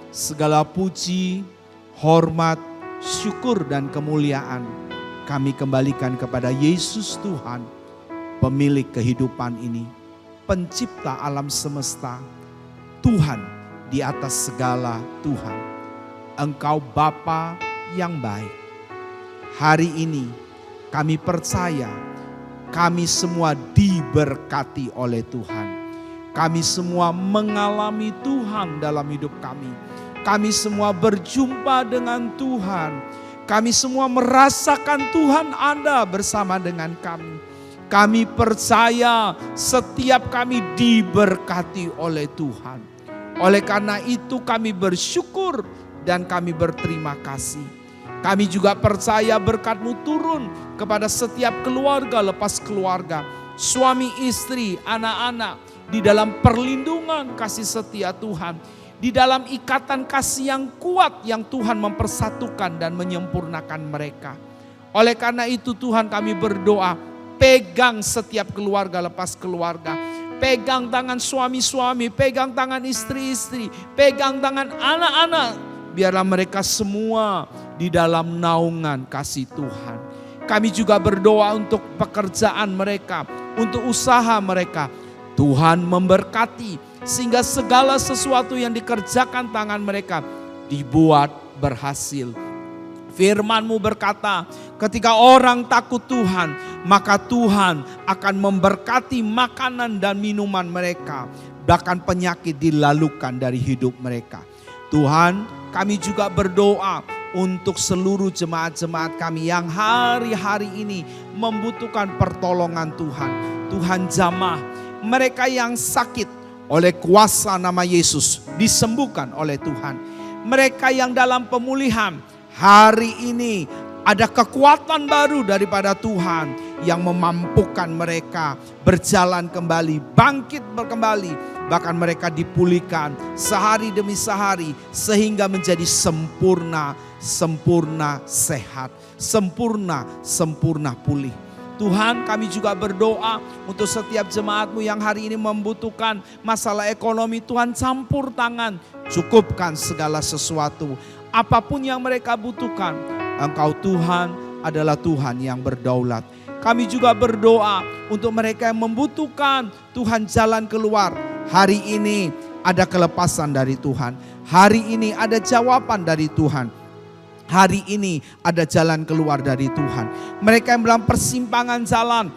Segala puji, hormat, syukur dan kemuliaan kami kembalikan kepada Yesus Tuhan, pemilik kehidupan ini, pencipta alam semesta, Tuhan di atas segala Tuhan. Engkau Bapa yang baik. Hari ini kami percaya kami semua diberkati oleh Tuhan. Kami semua mengalami Tuhan dalam hidup kami. Kami semua berjumpa dengan Tuhan. Kami semua merasakan Tuhan ada bersama dengan kami. Kami percaya setiap kami diberkati oleh Tuhan. Oleh karena itu kami bersyukur dan kami berterima kasih. Kami juga percaya berkat-Mu turun kepada setiap keluarga lepas keluarga. Suami, istri, anak-anak di dalam perlindungan kasih setia Tuhan. Di dalam ikatan kasih yang kuat yang Tuhan mempersatukan dan menyempurnakan mereka. Oleh karena itu Tuhan kami berdoa, pegang setiap keluarga lepas keluarga. Pegang tangan suami-suami, pegang tangan istri-istri, pegang tangan anak-anak. Biarlah mereka semua di dalam naungan kasih Tuhan. Kami juga berdoa untuk pekerjaan mereka, untuk usaha mereka. Tuhan memberkati sehingga segala sesuatu yang dikerjakan tangan mereka dibuat berhasil. Firman-Mu berkata, ketika orang takut Tuhan, maka Tuhan akan memberkati makanan dan minuman mereka. Bahkan penyakit dilalukan dari hidup mereka. Tuhan, kami juga berdoa untuk seluruh jemaat-jemaat kami yang hari-hari ini membutuhkan pertolongan Tuhan. Tuhan jamah mereka yang sakit, oleh kuasa nama Yesus disembuhkan oleh Tuhan. Mereka yang dalam pemulihan, hari ini ada kekuatan baru daripada Tuhan yang memampukan mereka berjalan kembali, bangkit kembali. Bahkan mereka dipulihkan sehari demi sehari sehingga menjadi sempurna, sempurna sehat, sempurna pulih. Tuhan, kami juga berdoa untuk setiap jemaat-Mu yang hari ini membutuhkan masalah ekonomi. Tuhan, campur tangan, cukupkan segala sesuatu. Apapun yang mereka butuhkan, Engkau Tuhan adalah Tuhan yang berdaulat. Kami juga berdoa untuk mereka yang membutuhkan Tuhan jalan keluar. Hari ini ada kelepasan dari Tuhan. Hari ini ada jawaban dari Tuhan. Hari ini ada jalan keluar dari Tuhan. Mereka yang dalam persimpangan jalan,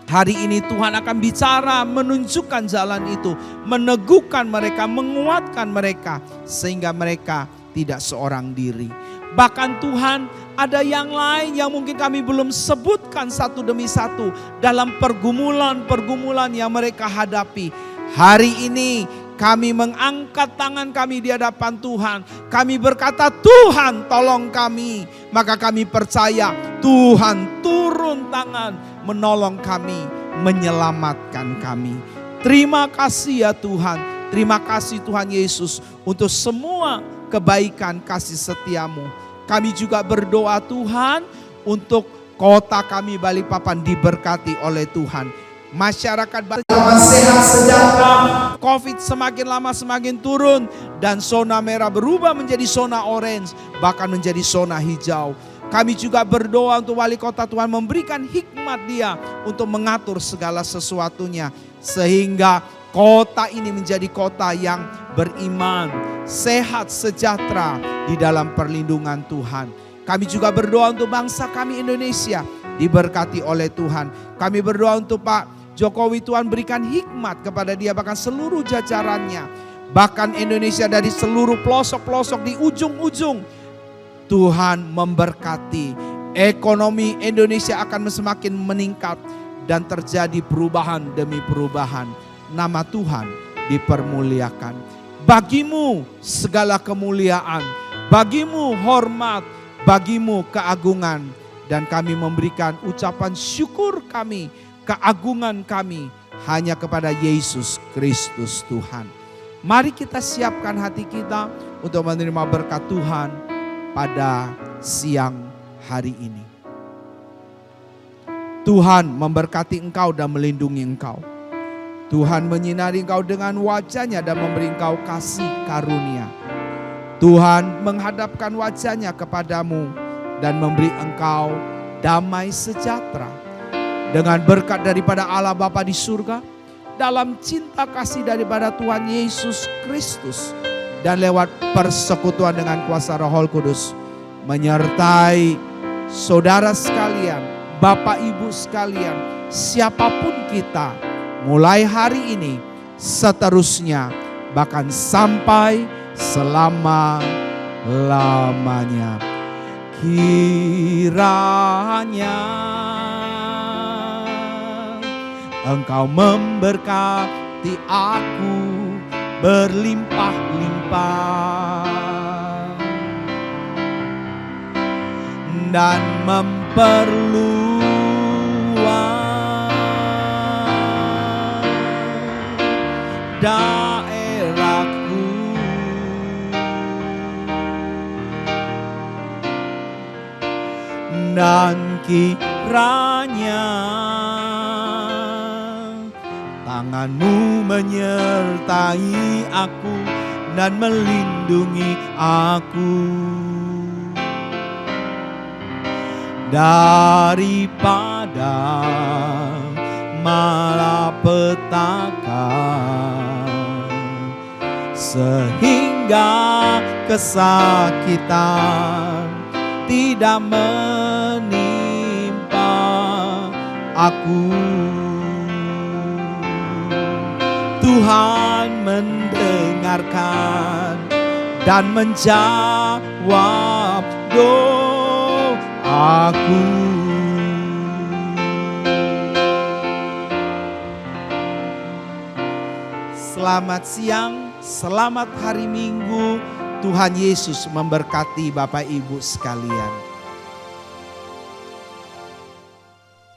hari ini Tuhan akan bicara, menunjukkan jalan itu, meneguhkan mereka, menguatkan mereka, sehingga mereka tidak seorang diri. Bahkan Tuhan, ada yang lain yang mungkin kami belum sebutkan satu demi satu dalam pergumulan-pergumulan yang mereka hadapi. Hari ini kami mengangkat tangan kami di hadapan Tuhan. Kami berkata, Tuhan tolong kami. Maka kami percaya Tuhan turun tangan menolong kami, menyelamatkan kami. Terima kasih ya Tuhan. Terima kasih Tuhan Yesus untuk semua kebaikan kasih setiamu. Kami juga berdoa Tuhan untuk kota kami Balikpapan diberkati oleh Tuhan. Masyarakat Balikpapan sehat sejahtera, COVID semakin lama semakin turun, dan zona merah berubah menjadi zona orange, bahkan menjadi zona hijau. Kami juga berdoa untuk wali kota, Tuhan memberikan hikmat dia untuk mengatur segala sesuatunya, sehingga kota ini menjadi kota yang beriman, sehat, sejahtera di dalam perlindungan Tuhan. Kami juga berdoa untuk bangsa kami Indonesia diberkati oleh Tuhan. Kami berdoa untuk Pak Jokowi, Tuhan berikan hikmat kepada dia, bahkan seluruh jajarannya. Bahkan Indonesia dari seluruh pelosok-pelosok di ujung-ujung. Tuhan memberkati. Ekonomi Indonesia akan semakin meningkat dan terjadi perubahan demi perubahan. Nama Tuhan dipermuliakan. Bagimu segala kemuliaan, bagimu hormat, bagimu keagungan. Dan kami memberikan ucapan syukur kami, keagungan kami hanya kepada Yesus Kristus Tuhan. Mari kita siapkan hati kita untuk menerima berkat Tuhan pada siang hari ini. Tuhan memberkati engkau dan melindungi engkau. Tuhan menyinari engkau dengan wajah-Nya dan memberi engkau kasih karunia. Tuhan menghadapkan wajah-Nya kepadamu dan memberi engkau damai sejahtera. Dengan berkat daripada Allah Bapa di surga, dalam cinta kasih daripada Tuhan Yesus Kristus, dan lewat persekutuan dengan kuasa Roh Kudus, menyertai saudara sekalian, Bapak Ibu sekalian, siapapun kita, mulai hari ini, seterusnya, bahkan sampai selama-lamanya. Kiranya Engkau memberkati aku berlimpah-limpah dan memperluas daerahku, dan kiranya tangan-Mu menyertai aku dan melindungi aku daripada malapetaka, sehingga kesakitan tidak menimpa aku. Tuhan mendengarkan dan menjawab doaku. Selamat siang, selamat hari Minggu. Tuhan Yesus memberkati Bapak Ibu sekalian.